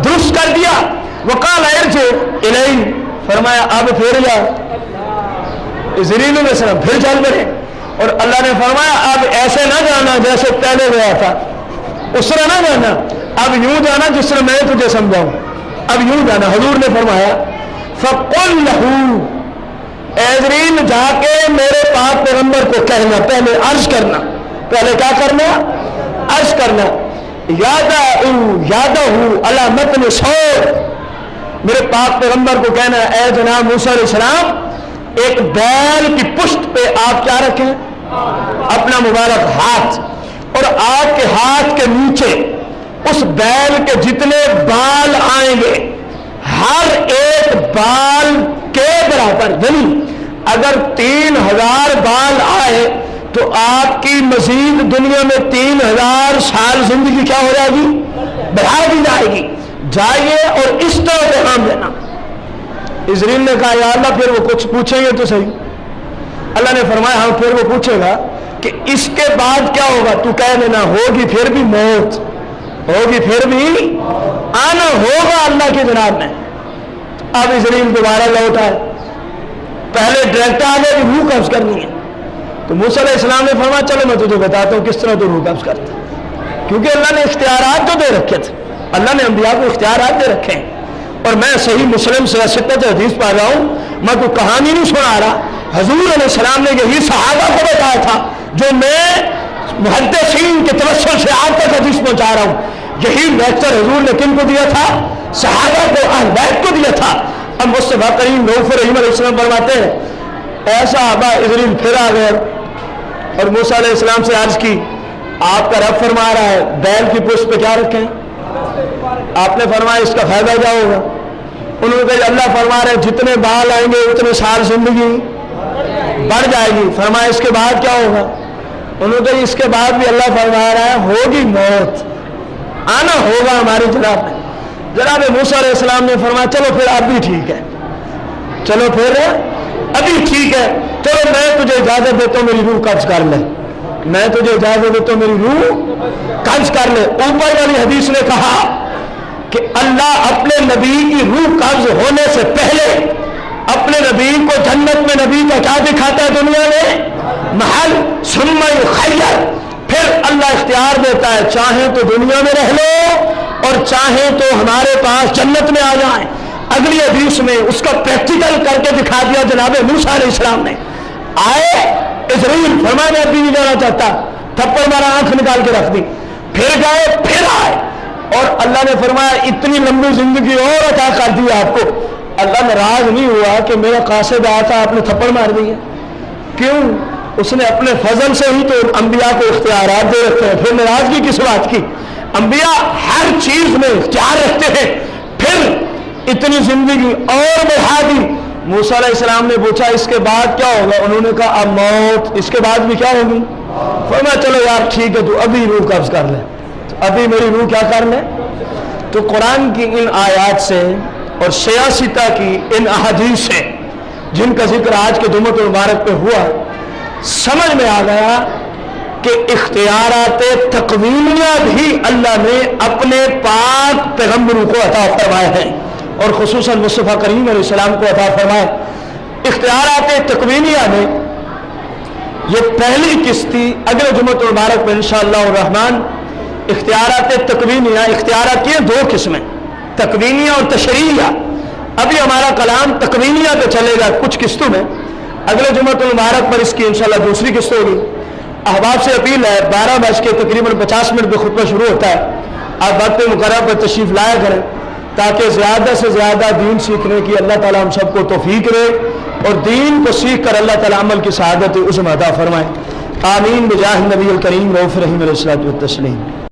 درست کر دیا. وقال ارجع الی, فرمایا اب پھر جا. اسرائیل علیہ السلام پھر چل پڑے, اور اللہ نے فرمایا اب ایسے نہ جانا جیسے پہلے گیا تھا, اس طرح نہ جانا, اب یوں جانا جس طرح میں تجھے سمجھاؤں, اب یوں جانا. حضور نے فرمایا فقل لہو, اسرائیل جا کے میرے پاک پیغمبر کو کہنا, پہلے عرض کرنا, پہلے کیا کرنا؟ عرض کرنا. یادہ علی متن صور, میرے پاک پیغمبر کو کہنا اے جناب موسیٰ علیہ السلام ایک بیل کی پشت پہ آپ کیا رکھیں؟ اپنا مبارک ہاتھ, اور آپ کے ہاتھ کے نیچے اس بیل کے جتنے بال آئیں گے ہر ایک بال کے برابر, یعنی اگر 3000 بال آئے تو آپ کی مزید دنیا میں 3000 سال زندگی کیا ہو جائے گی؟ بڑھا دی جائے گی. جائیے اور اس طرح پیغام دینا. اسرائیل نے کہا یا اللہ پھر وہ کچھ پوچھیں گے تو صحیح. اللہ نے فرمایا ہاں پھر وہ پوچھے گا کہ اس کے بعد کیا ہوگا؟ تو کہہ دینا ہوگی پھر بھی موت، ہوگی پھر بھی آنا ہوگا اللہ کے جناب میں۔ اب اسرائیل دوبارہ لوٹ آئے، پہلے ڈائریکٹ آ گئے کہ روح قبض کرنی ہے، تو موسیٰ علیہ السلام نے فرمایا چلو میں تجھے بتاتا ہوں کس طرح تو روح قبض کرتا، کیونکہ اللہ نے اختیارات تو دے رکھے تھے، اللہ نے انبیاء کو اختیارات دے رکھے ہیں۔ اور میں صحیح مسلم سے ستت حدیث پا رہا ہوں، میں کوئی کہانی نہیں سنا رہا، حضور علیہ السلام نے یہی صحابہ کو بتایا تھا جو میں محدثین کے توسل سے آپ تک حدیث پہنچا رہا ہوں۔ یہی لیکچر حضور نے کن کو دیا تھا؟ صحابہ کو، اہل بیت کو دیا تھا۔ اب مصطفیٰ کریم رؤوف رحیم علیہ السلام فرماتے ہیں اے صحابہ اسرائیل پھر آ گئے، اور موسیٰ علیہ السلام سے عرض کی آپ کا رب فرما رہا ہے بیل کی پشت پہ کیا رکھیں؟ آپ نے فرمایا اس کا فائدہ کیا ہوگا؟ انہوں نے کہا اللہ فرما رہے ہیں جتنے بال آئیں گے اتنے سال زندگی بڑھ جائے گی۔ فرمایا اس کے بعد کیا ہوگا؟ انہوں نے کہا اس کے بعد بھی اللہ فرما رہا ہے ہوگی موت، آنا ہوگا ہماری جناب میں۔ جناب موسیٰ علیہ السلام نے فرمایا چلو پھر اب بھی ٹھیک ہے، چلو پھر ابھی ٹھیک ہے، چلو میں تجھے اجازت دیتا ہوں میری روح قبض کر لے، میں تجھے اجازت دیتا ہوں میری روح قبض کر لے۔ اوپر والی حدیث نے کہا کہ اللہ اپنے نبی کی روح قبض ہونے سے پہلے اپنے نبی کو جنت میں نبی کا کیا دکھاتا ہے دنیا میں؟ محل ثم یخیر، پھر اللہ اختیار دیتا ہے چاہیں تو دنیا میں رہ لو اور چاہیں تو ہمارے پاس جنت میں آ جائیں۔ اگلی حدیث میں اس کا پریکٹیکل کر کے دکھا دیا جناب موسیٰ علیہ السلام نے۔ آئے اسرائیل، فرمایا میں ابھی نہیں جانا چاہتا، تھپڑ مارا آنکھ نکال کے رکھ دی، پھر گئے پھر آئے، اور اللہ نے فرمایا اتنی لمبی زندگی اور عطا کر دی آپ کو۔ اللہ ناراض نہیں ہوا کہ میرا قاصد آیا تھا آپ نے تھپڑ مار دی، کیوں؟ اس نے اپنے فضل سے ہی تو انبیاء کو اختیارات دے رکھتے ہیں، پھر ناراضگی کس بات کی؟ انبیاء ہر چیز میں اختیار رکھتے ہیں، پھر اتنی زندگی اور بڑھا دی۔ موسیٰ علیہ السلام نے پوچھا اس کے بعد کیا ہوگا؟ انہوں نے کہا اب موت، اس کے بعد بھی کیا ہوگی؟ فرمایا چلو یار ٹھیک ہے تو ابھی روح قبض کر لے، ابھی میری روح کیا کر لے۔ تو قرآن کی ان آیات سے اور سیاستہ کی ان احادیث سے جن کا ذکر آج کے جمعۃ المبارک پہ ہوا، سمجھ میں آ گیا کہ اختیارات تکوینیہ بھی اللہ نے اپنے پاک پیغمبروں کو عطا فرمائے ہیں، اور خصوصاً مصطفیٰ کریم علیہ السلام کو عطا فرمائے۔ اختیارات تکوینیہ میں یہ پہلی قسط تھی، اگلے جمعۃ المبارک میں انشاءاللہ الرحمن اختیارات تکوینیہ، اختیارات کی دو قسمیں، تکوینیہ اور تشریعیہ۔ ابھی ہمارا کلام تکوینیہ پہ چلے گا کچھ قسطوں میں، اگلے جمعۃ المبارک پر اس کی انشاءاللہ دوسری قسط ہوگی۔ احباب سے اپیل ہے 12 بج کے تقریباً 50 منٹ پہ خطبہ شروع ہوتا ہے، آپ وقت مقررہ پر تشریف لایا کریں تاکہ زیادہ سے زیادہ دین سیکھنے کی اللہ تعالیٰ ہم سب کو توفیق دے، اور دین کو سیکھ کر اللہ تعالیٰ عمل کی سعادت عظمی عطا فرمائے۔ آمین بجاہ نبی الکریم رؤوف رحیم علیہ الصلوۃ والتسلیم۔